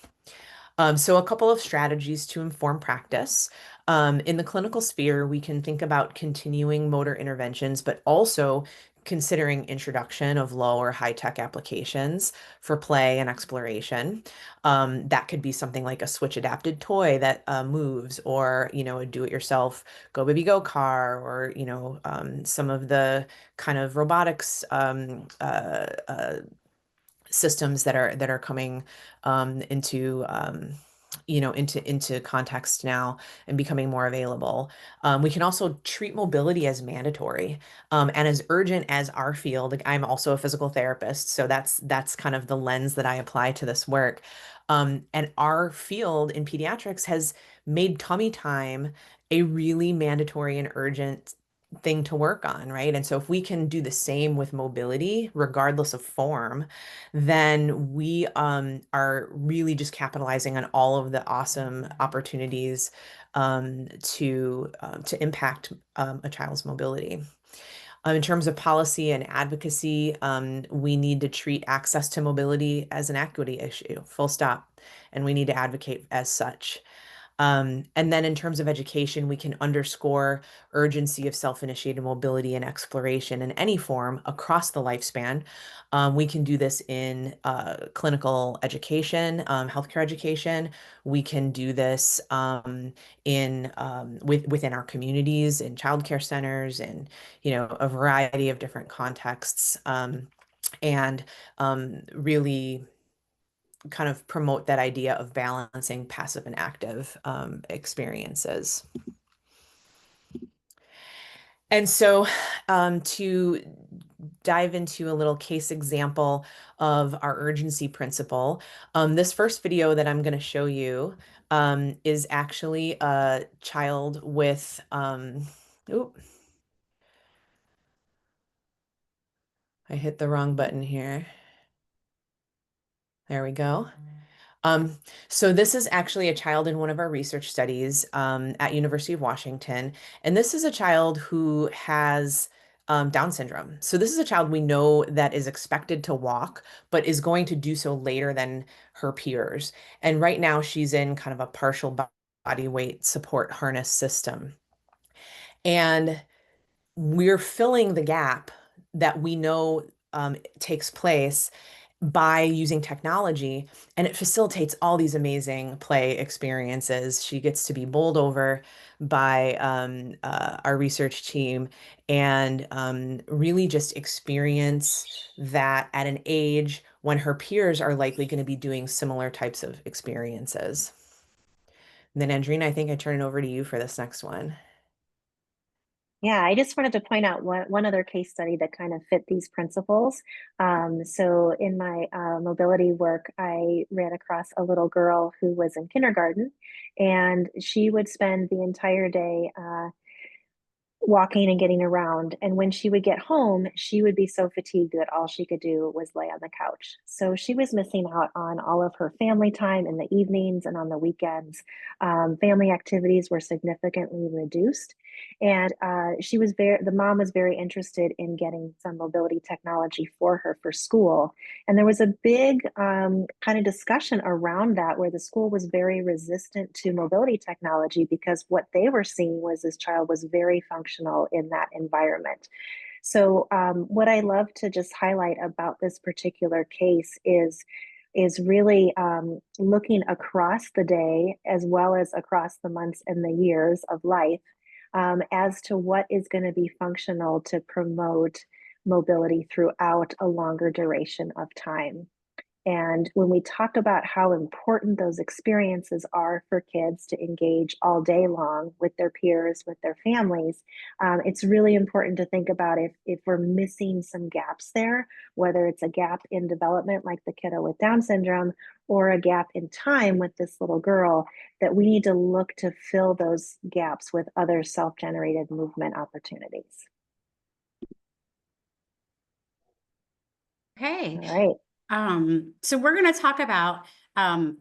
So a couple of strategies to inform practice. In the clinical sphere, we can think about continuing motor interventions, but also considering introduction of low or high-tech applications for play and exploration. That could be something like a switch-adapted toy that moves, or, a do-it-yourself Go Baby Go car, or, some of the kind of robotics systems that are coming into context now and becoming more available. We can also treat mobility as mandatory and as urgent as our field. Like, I'm also a physical therapist, so that's kind of the lens that I apply to this work. And our field in pediatrics has made tummy time a really mandatory and urgent thing to work on, right? And so if we can do the same with mobility, regardless of form, then we are really just capitalizing on all of the awesome opportunities to impact a child's mobility. In terms of policy and advocacy, we need to treat access to mobility as an equity issue, full stop, and we need to advocate as such. And then in terms of education, we can underscore urgency of self-initiated mobility and exploration in any form across the lifespan. We can do this in clinical education, healthcare education. We can do this within our communities, in childcare centers, and a variety of different contexts, and really kind of promote that idea of balancing passive and active experiences. And so to dive into a little case example of our urgency principle, this first video that I'm going to show you is actually a child with, oop, I hit the wrong button here. There we go. So this is actually a child in one of our research studies at University of Washington. And this is a child who has Down syndrome. So this is a child we know that is expected to walk, but is going to do so later than her peers. And right now she's in kind of a partial body weight support harness system. And we're filling the gap that we know takes place by using technology, and it facilitates all these amazing play experiences. She gets to be bowled over by our research team and really just experience that at an age when her peers are likely going to be doing similar types of experiences. And then Andrina, I think I turn it over to you for this next one. Yeah, I just wanted to point out one other case study that kind of fit these principles. So in my mobility work, I ran across a little girl who was in kindergarten, and she would spend the entire day walking and getting around. And when she would get home, she would be so fatigued that all she could do was lay on the couch. So she was missing out on all of her family time in the evenings and on the weekends. Family activities were significantly reduced. And the mom was very interested in getting some mobility technology for her for school. And there was a big kind of discussion around that, where the school was very resistant to mobility technology because what they were seeing was this child was very functional in that environment. So what I love to just highlight about this particular case is really looking across the day as well as across the months and the years of life as to what is going to be functional to promote mobility throughout a longer duration of time. And when we talk about how important those experiences are for kids to engage all day long with their peers, with their families, it's really important to think about if we're missing some gaps there, whether it's a gap in development like the kiddo with Down syndrome, or a gap in time with this little girl, that we need to look to fill those gaps with other self-generated movement opportunities. Okay. All right. So we're going to talk about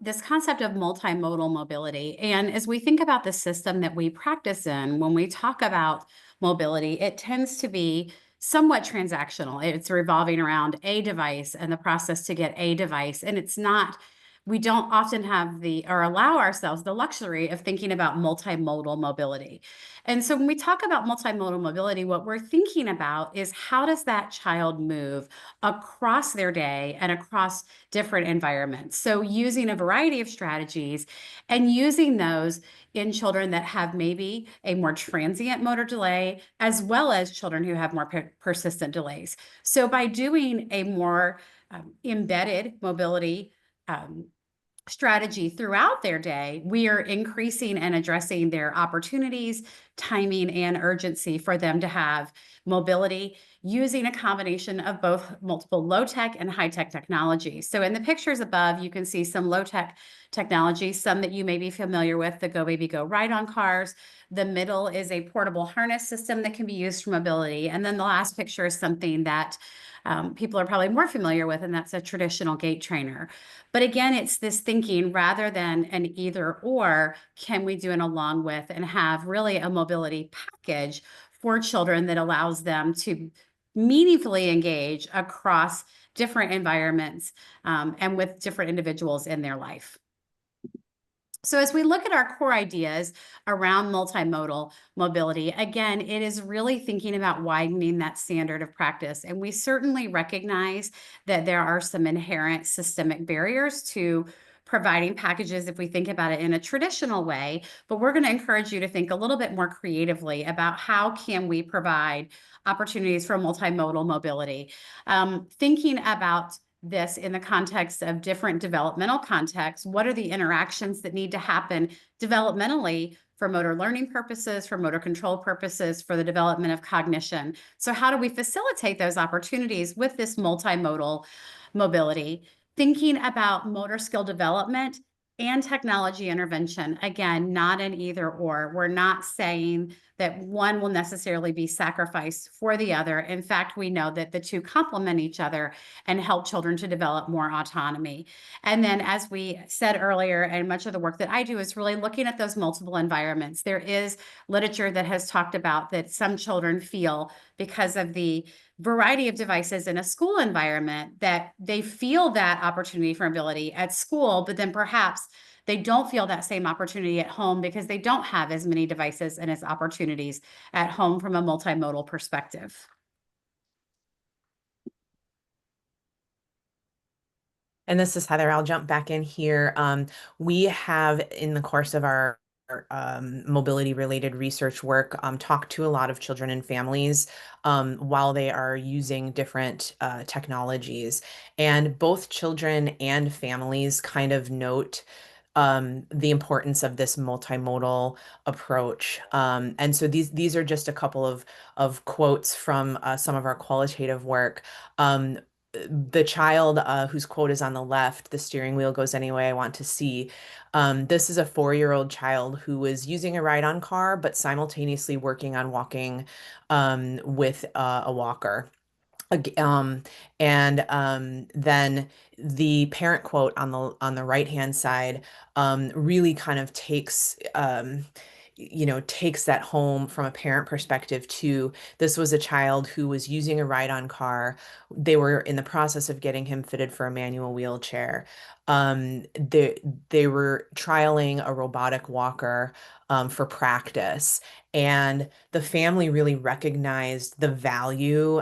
this concept of multimodal mobility. And as we think about the system that we practice in, when we talk about mobility, it tends to be somewhat transactional. It's revolving around a device and the process to get a device. And we don't often have or allow ourselves the luxury of thinking about multimodal mobility. And so when we talk about multimodal mobility, what we're thinking about is how does that child move across their day and across different environments. So using a variety of strategies and using those in children that have maybe a more transient motor delay, as well as children who have more persistent delays. So by doing a more embedded mobility strategy throughout their day, we are increasing and addressing their opportunities, timing, and urgency for them to have mobility using a combination of both multiple low-tech and high-tech technologies. So in the pictures above, you can see some low-tech technology, some that you may be familiar with, the Go Baby Go ride-on cars. The middle is a portable harness system that can be used for mobility. And then the last picture is something that people are probably more familiar with, and that's a traditional gait trainer. But again, it's this thinking rather than an either or, can we do an along with and have really a mobility package for children that allows them to meaningfully engage across different environments and with different individuals in their life. So as we look at our core ideas around multimodal mobility, again, it is really thinking about widening that standard of practice. And we certainly recognize that there are some inherent systemic barriers to providing packages if we think about it in a traditional way, but we're going to encourage you to think a little bit more creatively about how can we provide opportunities for multimodal mobility. Thinking about this in the context of different developmental contexts. What are the interactions that need to happen developmentally for motor learning purposes, for motor control purposes, for the development of cognition? So how do we facilitate those opportunities with this multimodal mobility? Thinking about motor skill development and technology intervention. Again, not an either or. We're not saying that one will necessarily be sacrificed for the other. In fact, we know that the two complement each other and help children to develop more autonomy. And then, as we said earlier, and much of the work that I do is really looking at those multiple environments. There is literature that has talked about that some children feel, because of the variety of devices in a school environment, that they feel that opportunity for mobility at school, but then perhaps they don't feel that same opportunity at home because they don't have as many devices and as opportunities at home from a multimodal perspective. And this is Heather. I'll jump back in here. We have, in the course of our mobility related research work, talked to a lot of children and families while they are using different technologies. And both children and families kind of note the importance of this multimodal approach. And so these are just a couple of quotes from some of our qualitative work. The child whose quote is on the left, "The steering wheel goes any way I want to see." This is a 4-year-old child who was using a ride-on car, but simultaneously working on walking with a walker. Then the parent quote on the right hand side really kind of takes takes that home from a parent perspective too. This was a child who was using a ride-on car. They were in the process of getting him fitted for a manual wheelchair. They were trialing a robotic walker for practice. And the family really recognized the value,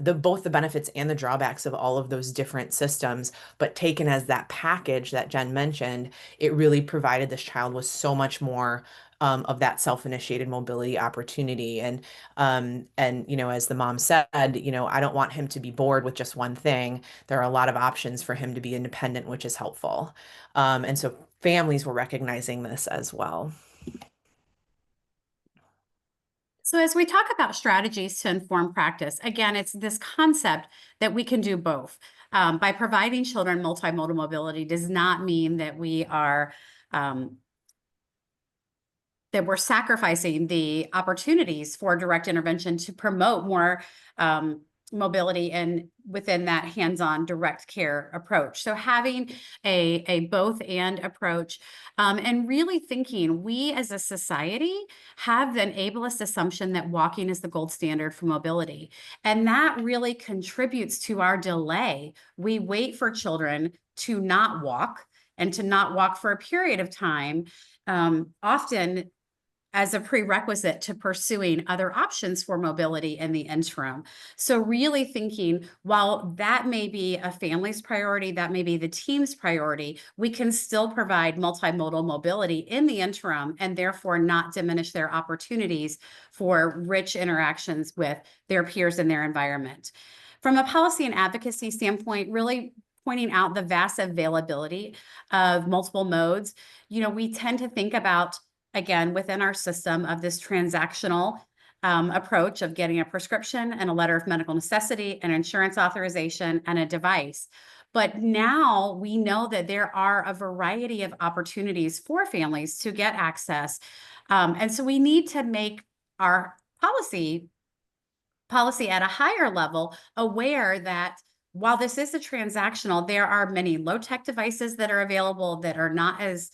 both the benefits and the drawbacks of all of those different systems, but taken as that package that Jen mentioned, it really provided this child with so much more of that self-initiated mobility opportunity. And as the mom said, I don't want him to be bored with just one thing. There are a lot of options for him to be independent, which is helpful. And so families were recognizing this as well. So as we talk about strategies to inform practice, again, it's this concept that we can do both. By providing children multimodal mobility does not mean that we're sacrificing the opportunities for direct intervention to promote more mobility and within that hands-on direct care approach. So having a both and approach and really thinking we as a society have an ableist assumption that walking is the gold standard for mobility. And that really contributes to our delay. We wait for children to not walk and to not walk for a period of time, often as a prerequisite to pursuing other options for mobility in the interim. So really thinking, while that may be a family's priority, that may be the team's priority, we can still provide multimodal mobility in the interim and therefore not diminish their opportunities for rich interactions with their peers in their environment. From a policy and advocacy standpoint, really pointing out the vast availability of multiple modes. We tend to think about, again, within our system, of this transactional approach of getting a prescription and a letter of medical necessity, an insurance authorization, and a device. But now we know that there are a variety of opportunities for families to get access. And so we need to make our policy at a higher level aware that while this is a transactional, there are many low-tech devices that are available that are not as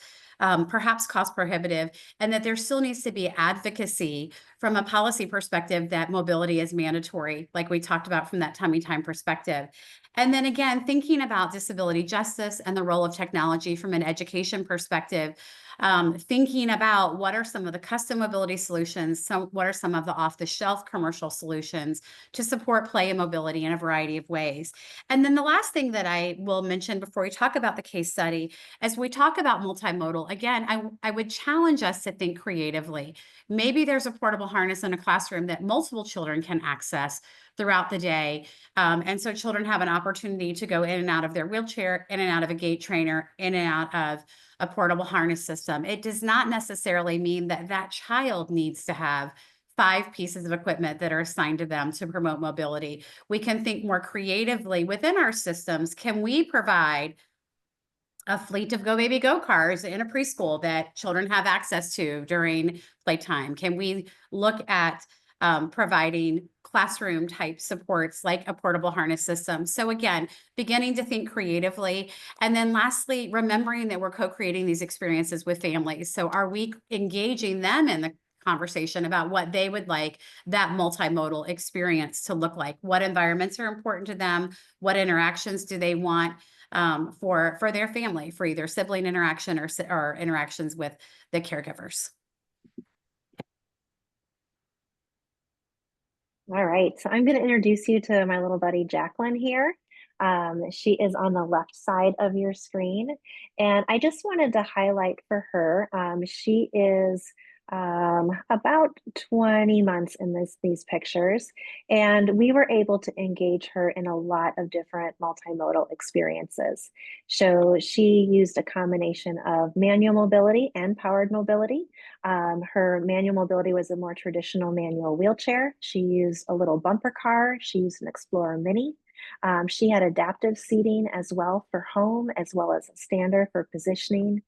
perhaps cost prohibitive, and that there still needs to be advocacy from a policy perspective that mobility is mandatory, like we talked about from that tummy time perspective. And then again, thinking about disability justice and the role of technology from an education perspective, thinking about what are some of the custom mobility solutions, what are some of the off-the-shelf commercial solutions to support play and mobility in a variety of ways. And then the last thing that I will mention before we talk about the case study, as we talk about multimodal, again, I would challenge us to think creatively. Maybe there's a portable harness in a classroom that multiple children can access throughout the day. And so children have an opportunity to go in and out of their wheelchair, in and out of a gait trainer, in and out of a portable harness system. It does not necessarily mean that that child needs to have 5 pieces of equipment that are assigned to them to promote mobility. We can think more creatively within our systems. Can we provide a fleet of Go Baby Go cars in a preschool that children have access to during playtime? Can we look at providing classroom type supports like a portable harness system? So again, beginning to think creatively. And then lastly, remembering that we're co-creating these experiences with families. So are we engaging them in the conversation about what they would like that multimodal experience to look like? What environments are important to them? What interactions do they want for their family, for either sibling interaction or interactions with the caregivers? All right, so I'm going to introduce you to my little buddy Jacqueline here. She is on the left side of your screen, and I just wanted to highlight for her, she is about 20 months in these pictures, and we were able to engage her in a lot of different multimodal experiences. So she used a combination of manual mobility and powered mobility. Her manual mobility was a more traditional manual wheelchair. She used a little bumper car. She used an Explorer Mini. She had adaptive seating as well for home, as well as a stander for positioning.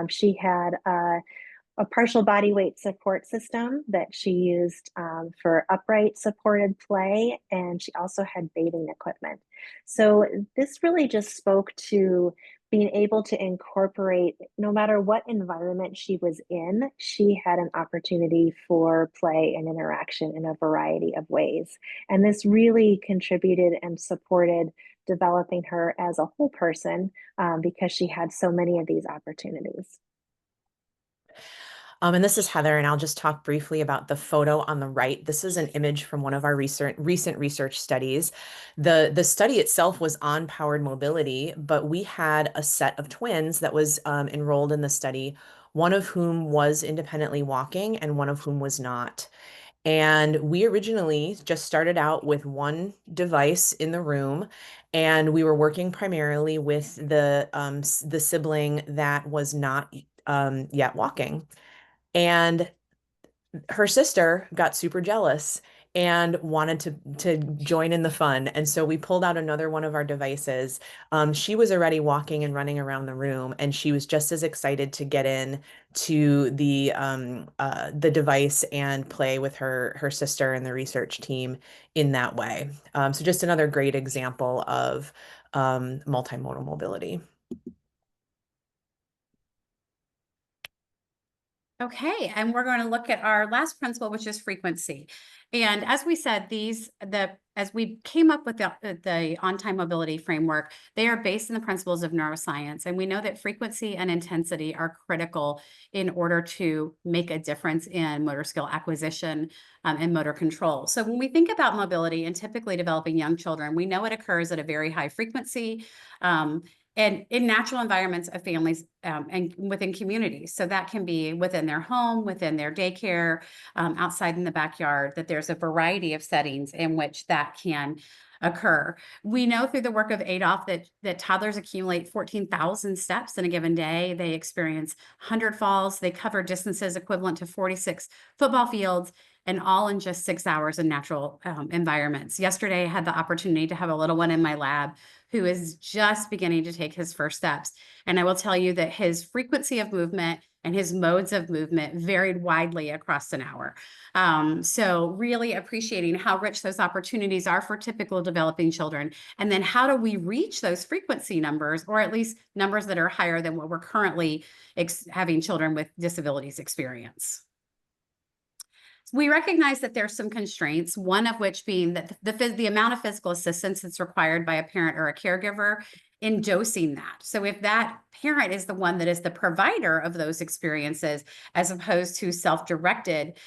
She had a partial body weight support system that she used for upright supported play, and she also had bathing equipment. So this really just spoke to being able to incorporate, no matter what environment she was in, she had an opportunity for play and interaction in a variety of ways. And this really contributed and supported developing her as a whole person because she had so many of these opportunities. And this is Heather, and I'll just talk briefly about the photo on the right. This is an image from one of our recent research studies. The study itself was on powered mobility, but we had a set of twins that was enrolled in the study, one of whom was independently walking and one of whom was not. And we originally just started out with one device in the room, and we were working primarily with the sibling that was not yet walking. And her sister got super jealous and wanted to join in the fun. And so we pulled out another one of our devices. She was already walking and running around the room, and she was just as excited to get in to the device and play with her sister and the research team in that way. So just another great example of multimodal mobility. Okay, and we're going to look at our last principle, which is frequency. And as we said, as we came up with the on-time mobility framework, they are based on the principles of neuroscience. And we know that frequency and intensity are critical in order to make a difference in motor skill acquisition and motor control. So when we think about mobility and typically developing young children, we know it occurs at a very high frequency. And in natural environments of families and within communities. So that can be within their home, within their daycare, outside in the backyard, that there's a variety of settings in which that can occur. We know through the work of ADOF that toddlers accumulate 14,000 steps in a given day. They experience 100 falls. They cover distances equivalent to 46 football fields, and all in just 6 hours in natural environments. Yesterday, I had the opportunity to have a little one in my lab who is just beginning to take his first steps. And I will tell you that his frequency of movement and his modes of movement varied widely across an hour. So really appreciating how rich those opportunities are for typical developing children. And then how do we reach those frequency numbers, or at least numbers that are higher than what we're currently having children with disabilities experience? We recognize that there's some constraints, one of which being that the amount of physical assistance that's required by a parent or a caregiver in dosing that. So if that parent is the one that is the provider of those experiences, as opposed to self-directed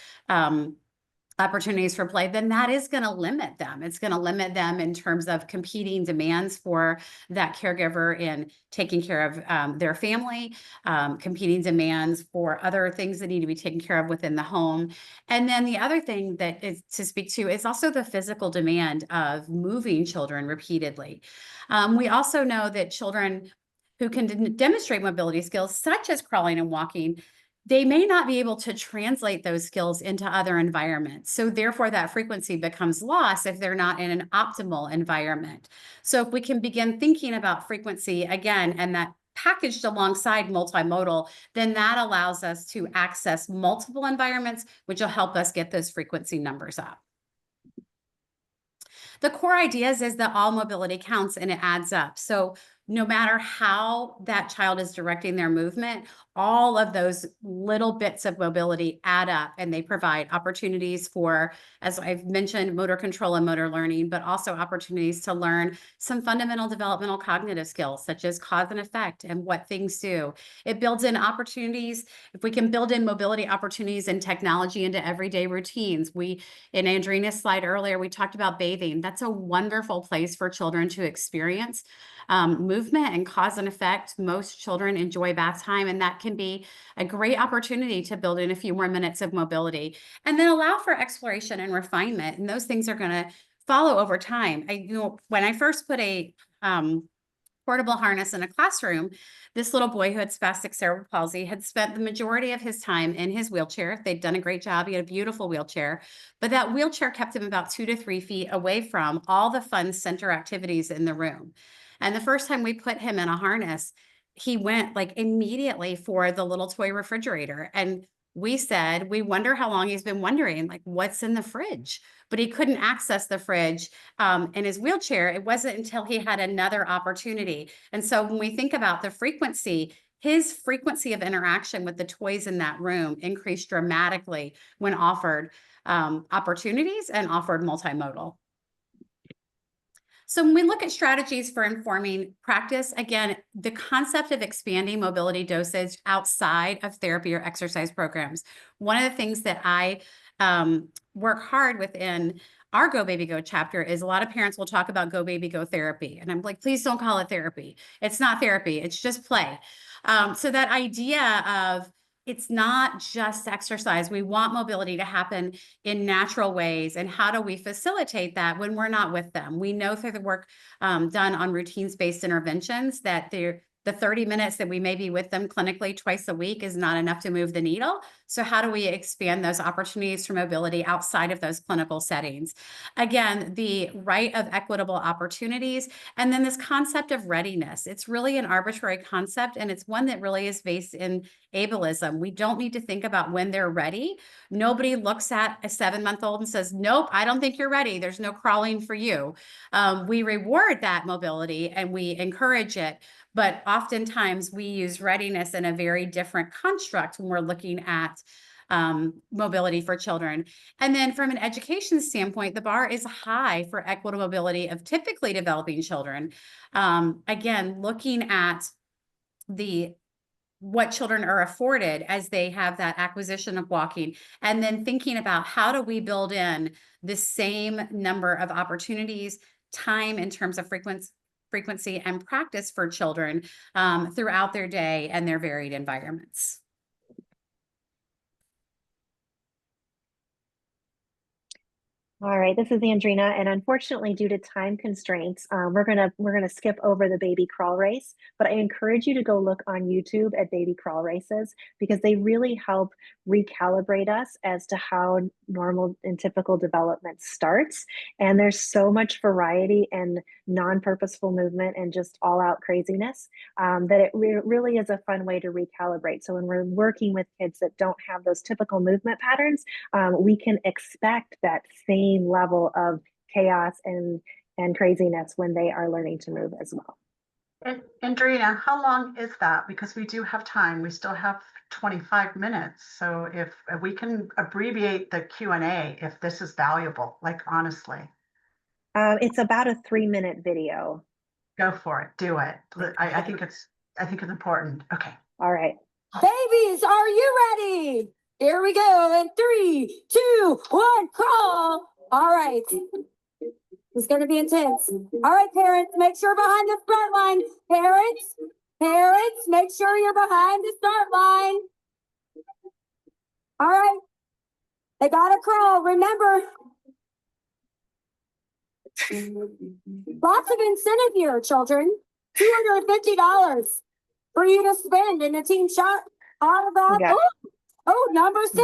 opportunities for play, then that is going to limit them. It's going to limit them in terms of competing demands for that caregiver in taking care of their family, competing demands for other things that need to be taken care of within the home. And then the other thing that is to speak to is also the physical demand of moving children repeatedly. We also know that children who can demonstrate mobility skills, such as crawling and walking, they may not be able to translate those skills into other environments. So therefore, that frequency becomes lost if they're not in an optimal environment. So if we can begin thinking about frequency again, and that packaged alongside multimodal, then that allows us to access multiple environments, which will help us get those frequency numbers up. The core ideas is that all mobility counts and it adds up. So no matter how that child is directing their movement, all of those little bits of mobility add up, and they provide opportunities for, as I've mentioned, motor control and motor learning, but also opportunities to learn some fundamental developmental cognitive skills, such as cause and effect and what things do. It builds in opportunities. If we can build in mobility opportunities and technology into everyday routines, in Andrina's slide earlier, we talked about bathing. That's a wonderful place for children to experience movement and cause and effect. Most children enjoy bath time, and that can be a great opportunity to build in a few more minutes of mobility, and then allow for exploration and refinement. And those things are going to follow over time. When I first put a portable harness in a classroom, this little boy who had spastic cerebral palsy had spent the majority of his time in his wheelchair. They'd done a great job. He had a beautiful wheelchair, but that wheelchair kept him about 2 to 3 feet away from all the fun center activities in the room. And the first time we put him in a harness, he went like immediately for the little toy refrigerator. And we said, we wonder how long he's been wondering, like, what's in the fridge? But he couldn't access the fridge in his wheelchair. It wasn't until he had another opportunity. And so when we think about the frequency, his frequency of interaction with the toys in that room increased dramatically when offered opportunities and offered multimodal. So when we look at strategies for informing practice, again, the concept of expanding mobility dosage outside of therapy or exercise programs. One of the things that I work hard within our Go Baby Go chapter is a lot of parents will talk about Go Baby Go therapy. And I'm like, please don't call it therapy. It's not therapy. It's just play. So that idea of it's not just exercise. We want mobility to happen in natural ways. And how do we facilitate that when we're not with them? We know through the work done on routines-based interventions that the 30 minutes that we may be with them clinically twice a week is not enough to move the needle. So how do we expand those opportunities for mobility outside of those clinical settings? Again, the right of equitable opportunities, and then this concept of readiness. It's really an arbitrary concept, and it's one that really is based in ableism. We don't need to think about when they're ready. Nobody looks at a 7-month-old and says, nope, I don't think you're ready. There's no crawling for you. We reward that mobility and we encourage it. But oftentimes we use readiness in a very different construct when we're looking at mobility for children. And then from an education standpoint, the bar is high for equitable mobility of typically developing children. Again, looking at what children are afforded as they have that acquisition of walking, and then thinking about how do we build in the same number of opportunities, time in terms of frequency and practice for children throughout their day and their varied environments. All right, this is Andrina, and unfortunately, due to time constraints, we're gonna skip over the baby crawl race. But I encourage you to go look on YouTube at baby crawl races, because they really help recalibrate us as to how normal and typical development starts. And there's so much variety and non-purposeful movement and just all-out craziness that it really is a fun way to recalibrate. So when we're working with kids that don't have those typical movement patterns, we can expect that same level of chaos and craziness when they are learning to move as well. Andrina, how long is that? Because we do have time. We still have 25 minutes. So if we can abbreviate the Q&A, if this is valuable, like honestly, It's about a 3-minute video. go for it. Do it. I think it's important. Okay. All right. Babies, are you ready? Here we go in 3, 2, 1, crawl. All right. It's going to be intense. All right, parents, make sure behind the start line. Parents, make sure you're behind the start line. All right. They got to crawl. Remember, lots of incentive here, children. $250 for you to spend in a team shot. Out of that. Yeah. Oh, number 6,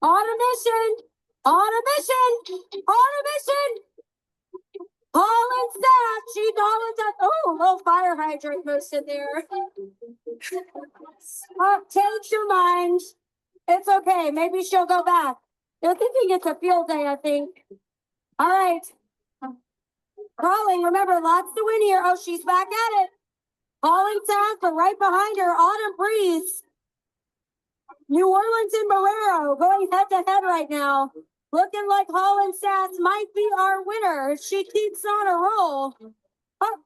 on a mission. Holland staff, she always does. Oh, little fire hydrant goes in there. Change your mind. It's okay. Maybe she'll go back. They're thinking it's a field day, I think. All right. Crawling, remember, lots to win here. Oh, she's back at it. Holland staff, but right behind her, Autumn Breeze. New Orleans and Barrero going head to head right now. Looking like Holland Sass might be our winner. She keeps on a roll. Oh,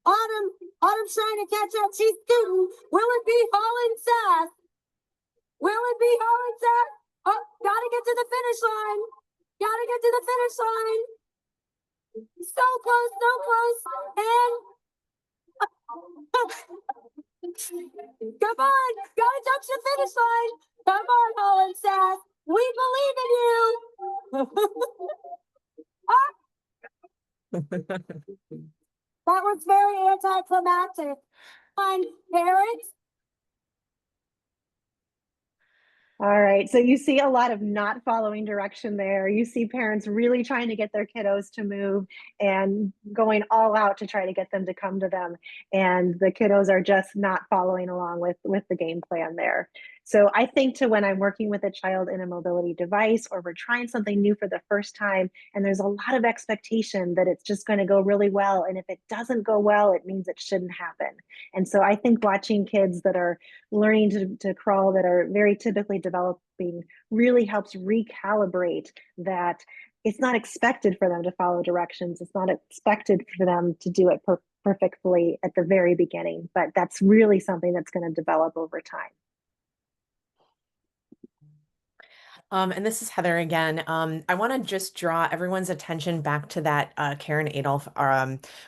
Autumn's trying to catch up. She's scooting. Will it be Holland Sass? Oh, gotta get to the finish line. So close. And come on, gotta touch the finish line. Come on, Holland Sass. We believe in you. That was very anticlimactic. On parents. All right. So you see a lot of not following direction there. You see parents really trying to get their kiddos to move and going all out to try to get them to come to them. And the kiddos are just not following along with the game plan there. So I think to when I'm working with a child in a mobility device, or we're trying something new for the first time, and there's a lot of expectation that it's just going to go really well. And if it doesn't go well, it means it shouldn't happen. And so I think watching kids that are learning to crawl, that are very typically developing, really helps recalibrate that it's not expected for them to follow directions. It's not expected for them to do it perfectly at the very beginning, but that's really something that's going to develop over time. And this is Heather again. I want to just draw everyone's attention back to that Karen Adolph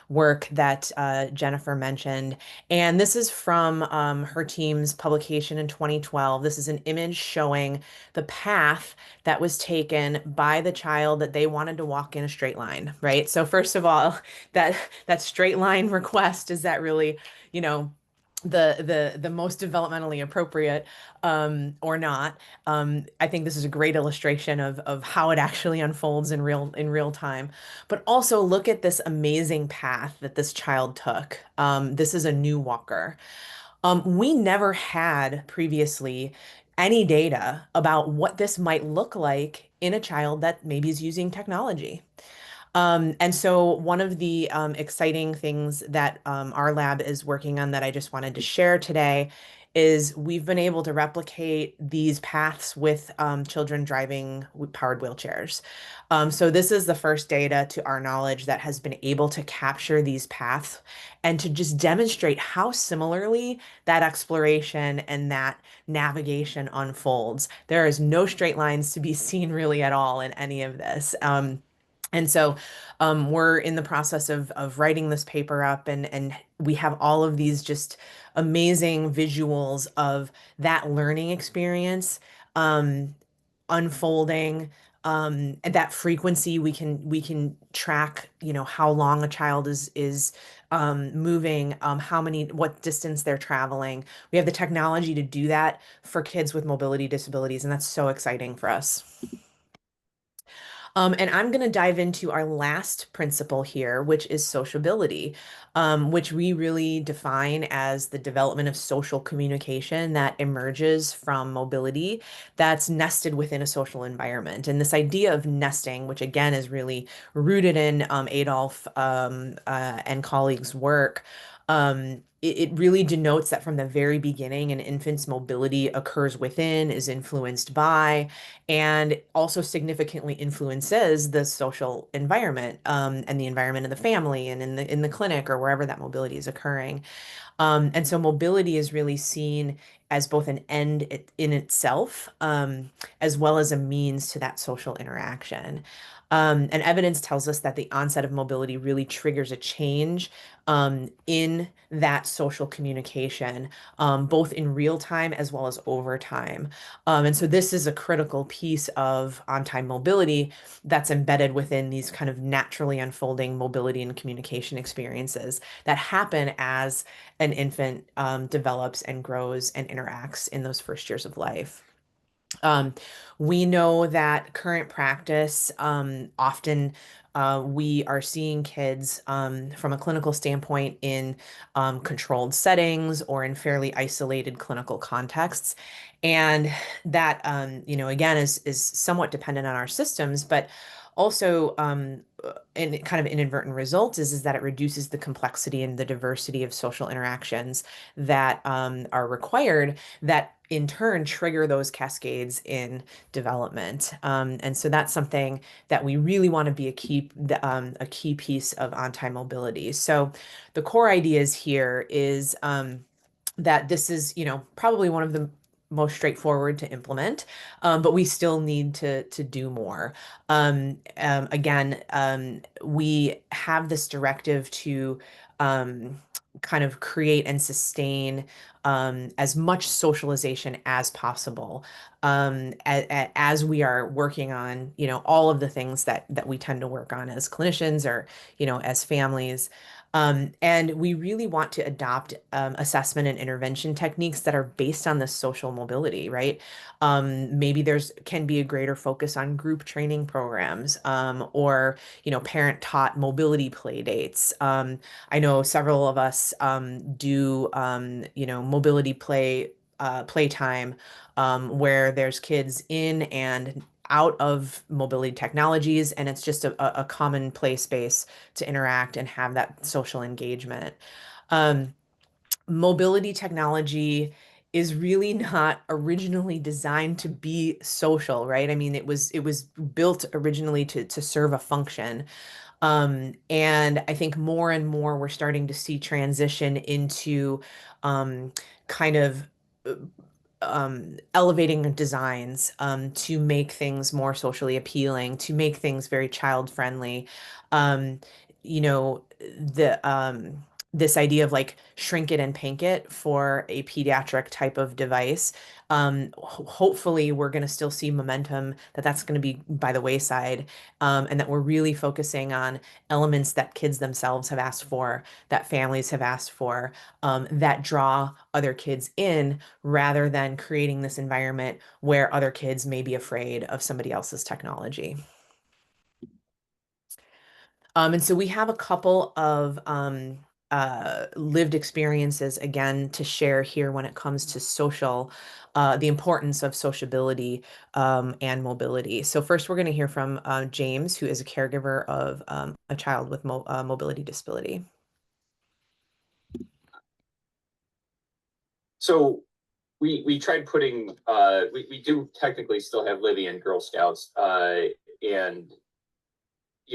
work that Jennifer mentioned. And this is from her team's publication in 2012. This is an image showing the path that was taken by the child that they wanted to walk in a straight line, right? So first of all, that straight line request, is that really, you know, the most developmentally appropriate or not? I think this is a great illustration of how it actually unfolds in real time. But also look at this amazing path that this child took. This is a new walker. We never had previously any data about what this might look like in a child that maybe is using technology. And so one of the exciting things that our lab is working on that I just wanted to share today is we've been able to replicate these paths with children driving powered wheelchairs. So this is the first data, to our knowledge, that has been able to capture these paths and to just demonstrate how similarly that exploration and that navigation unfolds. There is no straight lines to be seen really at all in any of this. And so we're in the process of writing this paper up, and we have all of these just amazing visuals of that learning experience unfolding, and that frequency. We can track, you know, how long a child is moving, what distance they're traveling. We have the technology to do that for kids with mobility disabilities, and that's so exciting for us. And I'm going to dive into our last principle here, which is sociability, which we really define as the development of social communication that emerges from mobility that's nested within a social environment. And this idea of nesting, which again is really rooted in Adolph and colleagues' work, It really denotes that from the very beginning, an infant's mobility occurs within, is influenced by, and also significantly influences the social environment, and the environment of the family and in the clinic or wherever that mobility is occurring. And so mobility is really seen as both an end in itself, as well as a means to that social interaction. And evidence tells us that the onset of mobility really triggers a change in that social communication, both in real time as well as over time. And so this is a critical piece of on-time mobility that's embedded within these kind of naturally unfolding mobility and communication experiences that happen as an infant develops and grows and interacts in those first years of life. Um, we know that current practice, often we are seeing kids from a clinical standpoint in controlled settings or in fairly isolated clinical contexts. And that, again, is somewhat dependent on our systems, but also and kind of inadvertent results is that it reduces the complexity and the diversity of social interactions that are required that in turn trigger those cascades in development. And so that's something that we really want to be a key piece of on-time mobility. So the core ideas here is that this is, probably one of the most straightforward to implement, but we still need to do more. Again, we have this directive to kind of create and sustain as much socialization as possible, as we are working on, all of the things that we tend to work on as clinicians or, as families. And we really want to adopt assessment and intervention techniques that are based on the social mobility, right? Maybe can be a greater focus on group training programs, or, parent taught mobility play dates. I know several of us do, mobility playtime, where there's kids in and out of mobility technologies, and it's just a common play space to interact and have that social engagement. Mobility technology is really not originally designed to be social, right? I mean, it was built originally to serve a function. And I think more and more we're starting to see transition into kind of elevating designs to make things more socially appealing, to make things very child friendly. Um, you know, the this idea of like shrink it and pink it for a pediatric type of device. Hopefully, we're going to still see momentum that's going to be by the wayside, and that we're really focusing on elements that kids themselves have asked for, that families have asked for, that draw other kids in rather than creating this environment where other kids may be afraid of somebody else's technology. And so we have a couple of lived experiences again to share here when it comes to the importance of sociability and mobility. So first, we're going to hear from James, who is a caregiver of a child with mobility disability. So we tried putting we do technically still have Livy in Girl Scouts, and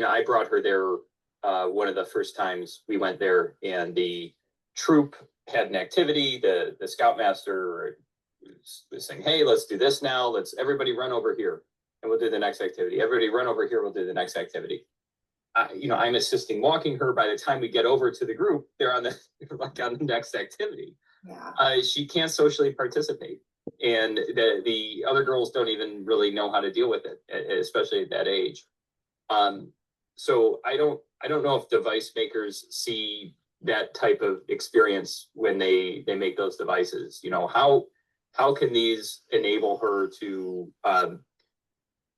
I brought her there one of the first times we went there, and the troop had an activity. The scoutmaster was saying, "Hey, let's do this now. Let's everybody run over here, and we'll do the next activity. Everybody run over here. We'll do the next activity." I'm assisting walking her. By the time we get over to the group, they're on the next activity. Yeah. She can't socially participate, and the other girls don't even really know how to deal with it, especially at that age. So I don't know if device makers see that type of experience when they make those devices. How can these enable her to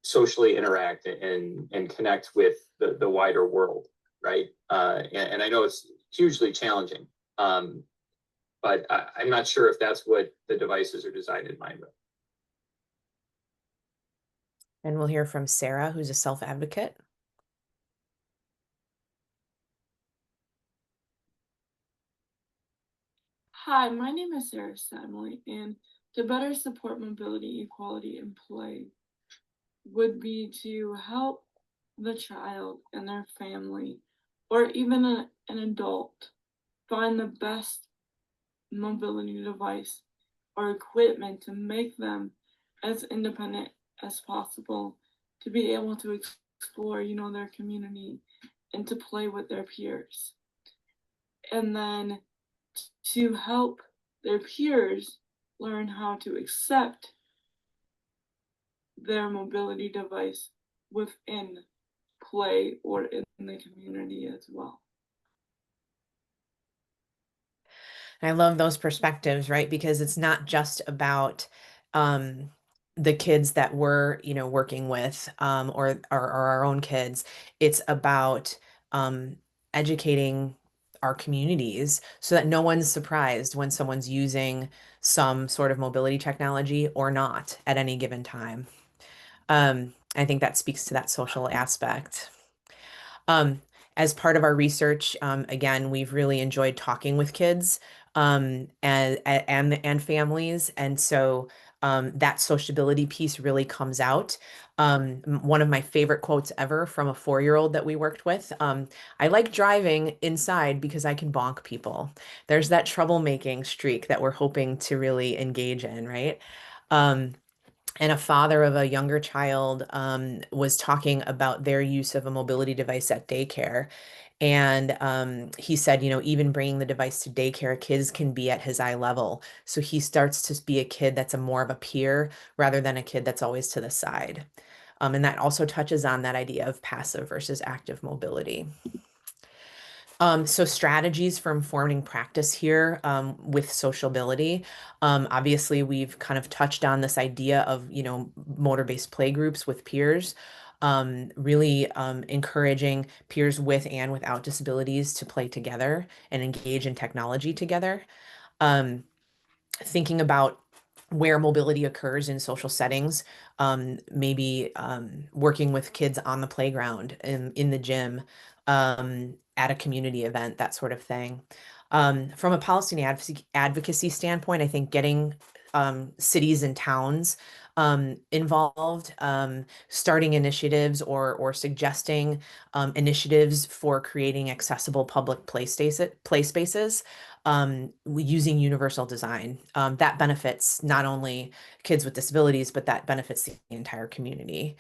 socially interact and connect with the wider world, right? And I know it's hugely challenging, but I'm not sure if that's what the devices are designed in mind with. And we'll hear from Sarah, who's a self-advocate. Hi, my name is Sarah Stanley, and to better support mobility, equality, and play would be to help the child and their family, or even an adult, find the best mobility device or equipment to make them as independent as possible, to be able to explore, their community and to play with their peers. And then to help their peers learn how to accept their mobility device within play or in the community as well. I love those perspectives, right? Because it's not just about um, the kids that we're, working with, or our own kids. It's about educating our communities so that no one's surprised when someone's using some sort of mobility technology or not at any given time. I think that speaks to that social aspect. Um, as part of our research, again, we've really enjoyed talking with kids and families, and so that sociability piece really comes out. One of my favorite quotes ever from a 4-year-old that we worked with. I like driving inside because I can bonk people. There's that troublemaking streak that we're hoping to really engage in, right? Um, and a father of a younger child was talking about their use of a mobility device at daycare. And he said, even bringing the device to daycare, kids can be at his eye level. So he starts to be a kid that's a more of a peer rather than a kid that's always to the side. And that also touches on that idea of passive versus active mobility. So strategies for informing practice here with sociability. Obviously, we've kind of touched on this idea of, motor-based play groups with peers, really encouraging peers with and without disabilities to play together and engage in technology together. Um, Thinking about where mobility occurs in social settings, maybe working with kids on the playground, in the gym, at a community event, that sort of thing. From a policy and advocacy standpoint, I think getting cities and towns involved, starting initiatives or suggesting initiatives for creating accessible public play spaces using universal design. That benefits not only kids with disabilities, but that benefits the entire community.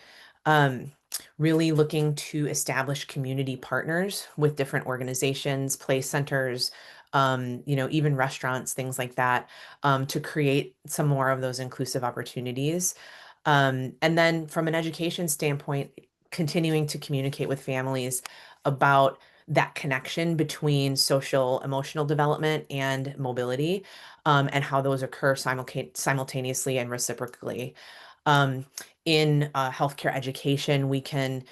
Um, Really looking to establish community partners with different organizations, play centers, even restaurants, things like that, to create some more of those inclusive opportunities. And then from an education standpoint, continuing to communicate with families about that connection between social emotional development and mobility, and how those occur simultaneously and reciprocally. In healthcare education, we can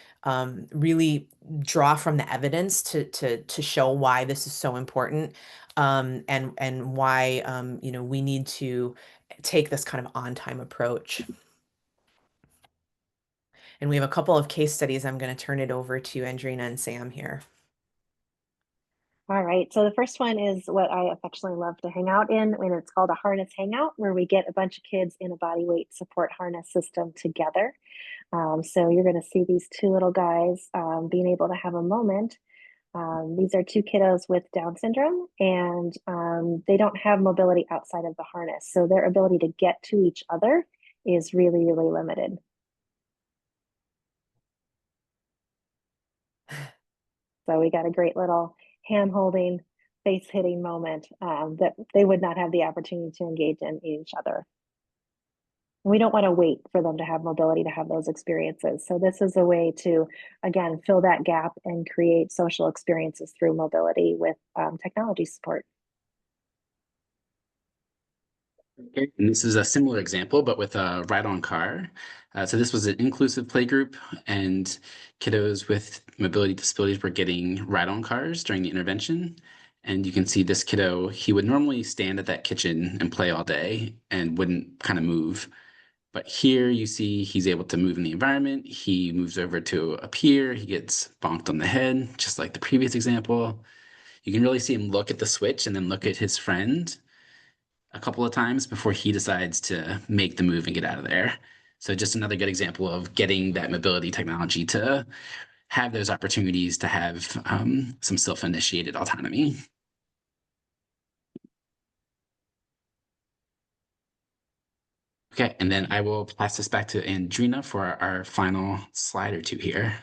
really draw from the evidence to show why this is so important, and why we need to take this kind of on-time approach. And we have a couple of case studies. I'm going to turn it over to Andrina and Sam here. All right, so the first one is what I affectionately love to hang out in, and it's called a harness hangout, where we get a bunch of kids in a body weight support harness system together. So you're going to see these two little guys being able to have a moment. These are two kiddos with Down syndrome, and they don't have mobility outside of the harness. So their ability to get to each other is really, really limited. So we got a great little hand holding, face hitting moment that they would not have the opportunity to engage in each other. We don't want to wait for them to have mobility to have those experiences. So this is a way to, again, fill that gap and create social experiences through mobility with technology support. Okay, and this is a similar example, but with a ride-on car. So this was an inclusive play group, and kiddos with mobility disabilities were getting ride-on cars during the intervention. And you can see this kiddo, he would normally stand at that kitchen and play all day and wouldn't kind of move. But here you see he's able to move in the environment. He moves over to a pier. He gets bonked on the head, just like the previous example. You can really see him look at the switch and then look at his friend. a couple of times before he decides to make the move and get out of there. So just another good example of getting that mobility technology to have those opportunities to have some self-initiated autonomy. Okay, and then I will pass this back to Andrina for our final slide or two here.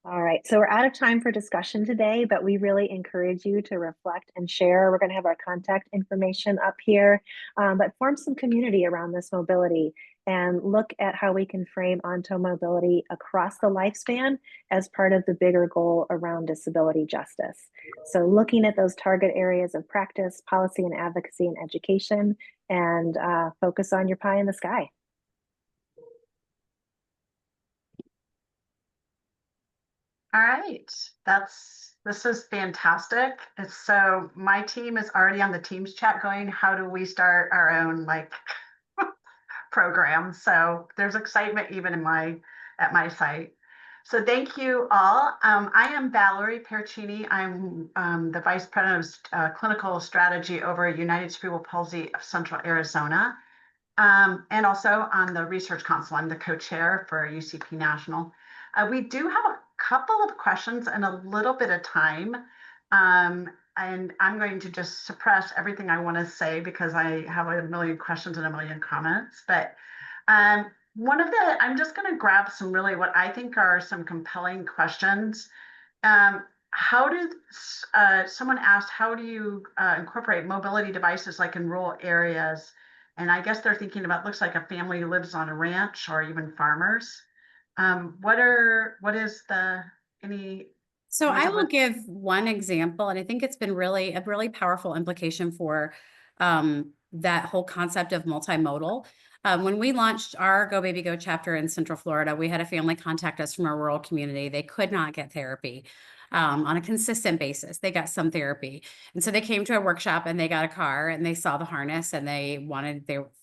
All right, so we're out of time for discussion today, but we really encourage you to reflect and share. We're going to have our contact information up here, but form some community around this mobility and look at how we can frame onto-mobility across the lifespan as part of the bigger goal around disability justice. So looking at those target areas of practice, policy and advocacy and education, and focus on your pie in the sky. All right, this is fantastic. So my team is already on the Teams chat going, how do we start our own like program? So there's excitement even at my site. So thank you all. I am Valerie Percini. I'm the Vice President of Clinical Strategy over United Cerebral Palsy of Central Arizona. And also on the Research Council. I'm the co-chair for UCP National. We do have a couple of questions and a little bit of time. And I'm going to just suppress everything I want to say because I have a million questions and a million comments. But I'm just going to grab some really what I think are some compelling questions. Someone asked, how do you incorporate mobility devices like in rural areas? And I guess they're thinking about, looks like a family who lives on a ranch or even farmers. So I will give one example, and I think it's been a really powerful implication for that whole concept of multimodal. When we launched our Go Baby Go chapter in Central Florida, we had a family contact us from a rural community. They could not get therapy on a consistent basis. They got some therapy. And so they came to a workshop and they got a car and they saw the harness and they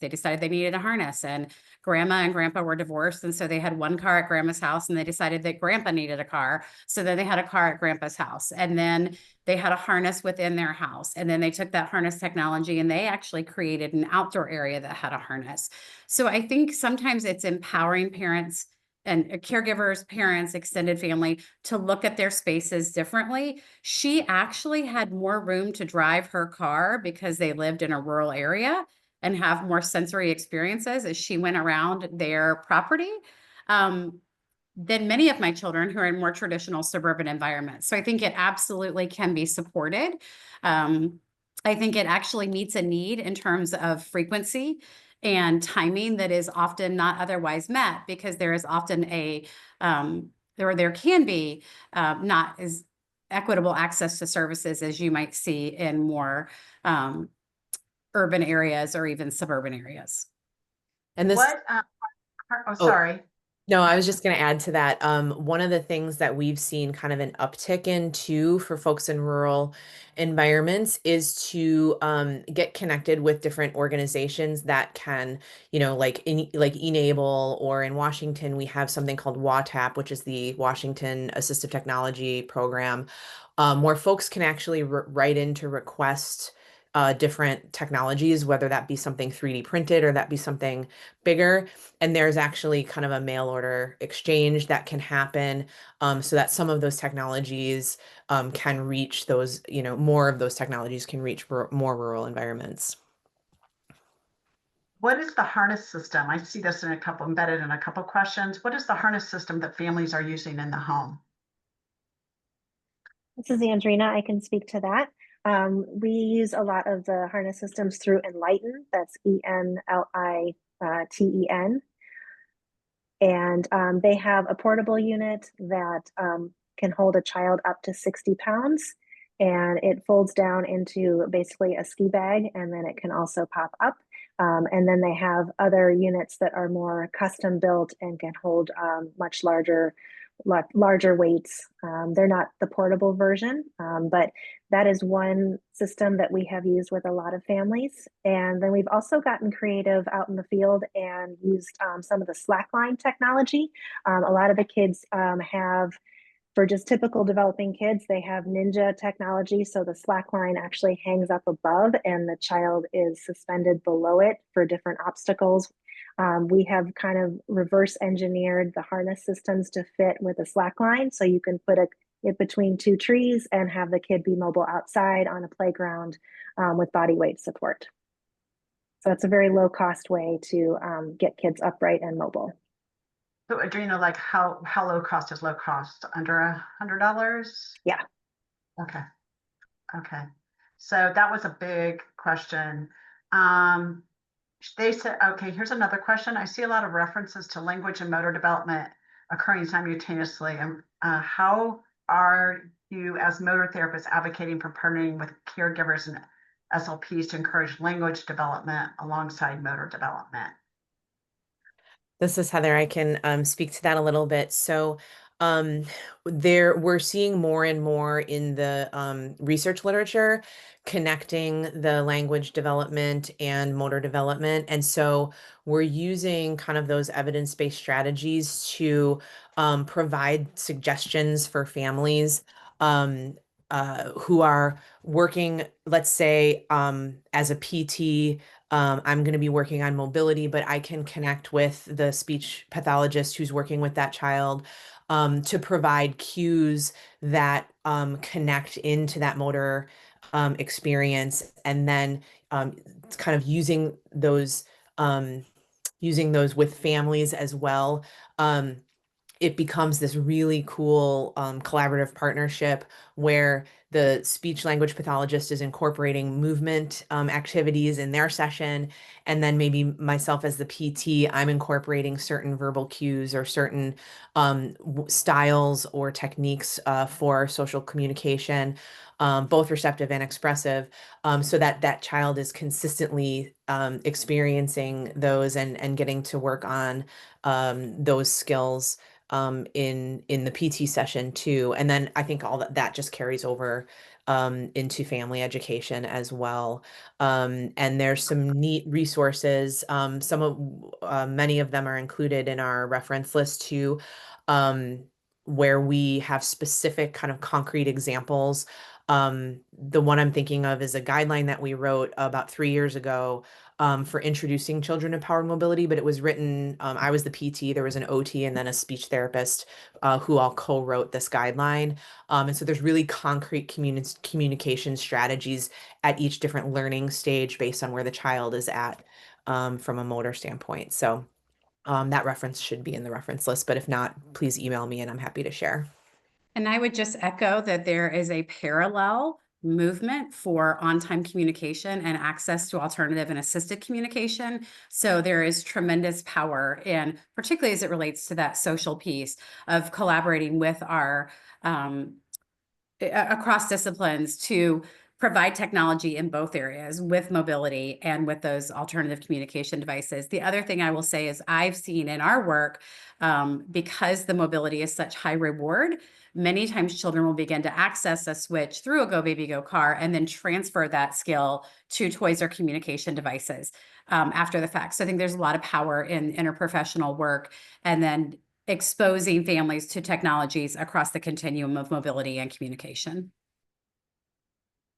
decided they needed a harness. And grandma and grandpa were divorced. And so they had one car at grandma's house and they decided that grandpa needed a car. So then they had a car at grandpa's house. And then they had a harness within their house. And then they took that harness technology and they actually created an outdoor area that had a harness. So I think sometimes it's empowering parents and caregivers, parents, extended family to look at their spaces differently. She actually had more room to drive her car because they lived in a rural area and have more sensory experiences as she went around their property than many of my children who are in more traditional suburban environments. So I think it absolutely can be supported. I think it actually meets a need in terms of frequency and timing that is often not otherwise met because there is often there can be not as equitable access to services as you might see in more urban areas or even suburban areas. And this, sorry. No, I was just going to add to that. One of the things that we've seen kind of an uptick in too for folks in rural environments is to get connected with different organizations that can, like Enable, or in Washington, we have something called WATAP, which is the Washington Assistive Technology Program, where folks can actually write in to request different technologies, whether that be something 3D printed or that be something bigger. And there's actually kind of a mail order exchange that can happen so that some of those technologies can reach those, more of those technologies can reach more rural environments. What is the harness system? I see this embedded in a couple questions. What is the harness system that families are using in the home? This is Andrina. I can speak to that. We use a lot of the harness systems through Enlighten. That's ENLITEN. And they have a portable unit that can hold a child up to 60 pounds. And it folds down into basically a ski bag, and then it can also pop up. And then they have other units that are more custom built and can hold much larger weights. They're not the portable version, but that is one system that we have used with a lot of families. And then we've also gotten creative out in the field and used some of the slackline technology. A lot of the kids have For just typical developing kids, they have Ninja technology. So the slack line actually hangs up above and the child is suspended below it for different obstacles. We have kind of reverse engineered the harness systems to fit with a slack line. So you can put it between two trees and have the kid be mobile outside on a playground with body weight support. So it's a very low cost way to get kids upright and mobile. So Andrina, like how low cost is low cost? Under $100? Yeah. Okay. Okay. So that was a big question. They said, okay, here's another question. I see a lot of references to language and motor development occurring simultaneously. And how are you as motor therapists advocating for partnering with caregivers and SLPs to encourage language development alongside motor development? This is Heather. I can speak to that a little bit. So we're seeing more and more in the research literature connecting the language development and motor development. And so we're using kind of those evidence-based strategies to provide suggestions for families who are working, let's say, as a PT. I'm going to be working on mobility, but I can connect with the speech pathologist who's working with that child to provide cues that connect into that motor experience, and then kind of using those with families as well. It becomes this really cool collaborative partnership where the speech language pathologist is incorporating movement activities in their session. And then maybe myself as the PT, I'm incorporating certain verbal cues or certain styles or techniques for social communication, both receptive and expressive, so that that child is consistently experiencing those and getting to work on those skills in the PT session too. And then I think all that just carries over into family education as well. And there's some neat resources. Many of them are included in our reference list too, where we have specific kind of concrete examples. The one I'm thinking of is a guideline that we wrote about 3 years ago for introducing children to powered mobility, but it was written, I was the PT, there was an OT, and then a speech therapist who all co-wrote this guideline. And so there's really concrete communication strategies at each different learning stage based on where the child is at from a motor standpoint. So that reference should be in the reference list, but if not, please email me and I'm happy to share. And I would just echo that there is a parallel movement for on-time communication and access to alternative and assisted communication. So there is tremendous power, and particularly as it relates to that social piece of collaborating with our across disciplines to provide technology in both areas with mobility and with those alternative communication devices. The other thing I will say is I've seen in our work, because the mobility is such high reward, many times children will begin to access a switch through a Go Baby Go car and then transfer that skill to toys or communication devices after the fact. So I think there's a lot of power in interprofessional work and then exposing families to technologies across the continuum of mobility and communication.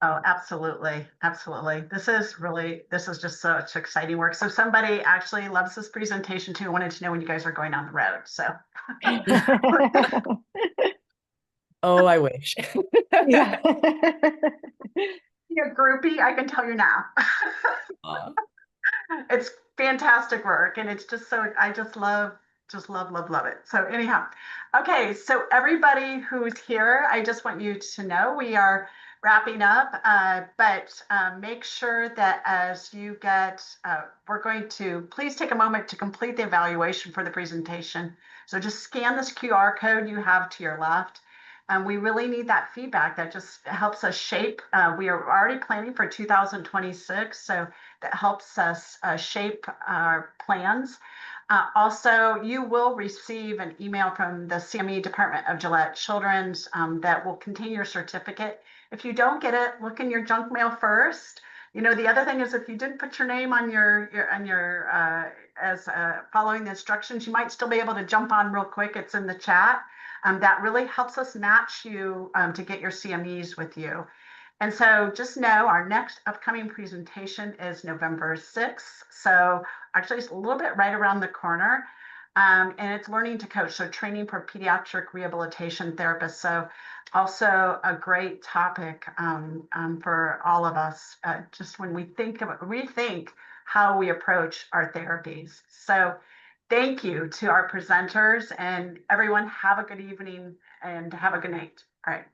Oh, absolutely. Absolutely. This is just such exciting work. So somebody actually loves this presentation too. Wanted to know when you guys are going on the road. So. Oh, I wish. Yeah. You're a groupie, I can tell you now. It's fantastic work. And it's just so, I just love it. So anyhow, okay. So everybody who's here, I just want you to know we are wrapping up, but make sure that as you get, we're going to please take a moment to complete the evaluation for the presentation. So just scan this QR code you have to your left. We really need that feedback that just helps us shape. We are already planning for 2026, so that helps us shape our plans. Also, you will receive an email from the CME Department of Gillette Children's that will contain your certificate. If you don't get it, look in your junk mail first. You know, the other thing is if you didn't put your name on following the instructions, you might still be able to jump on real quick. It's in the chat. that really helps us match you to get your CMEs with you. And so just know our next upcoming presentation is November 6th. So actually it's a little bit right around the corner. And it's learning to coach, so training for pediatric rehabilitation therapists. So also a great topic for all of us, just when we rethink how we approach our therapies. So thank you to our presenters, and everyone have a good evening and have a good night. All right.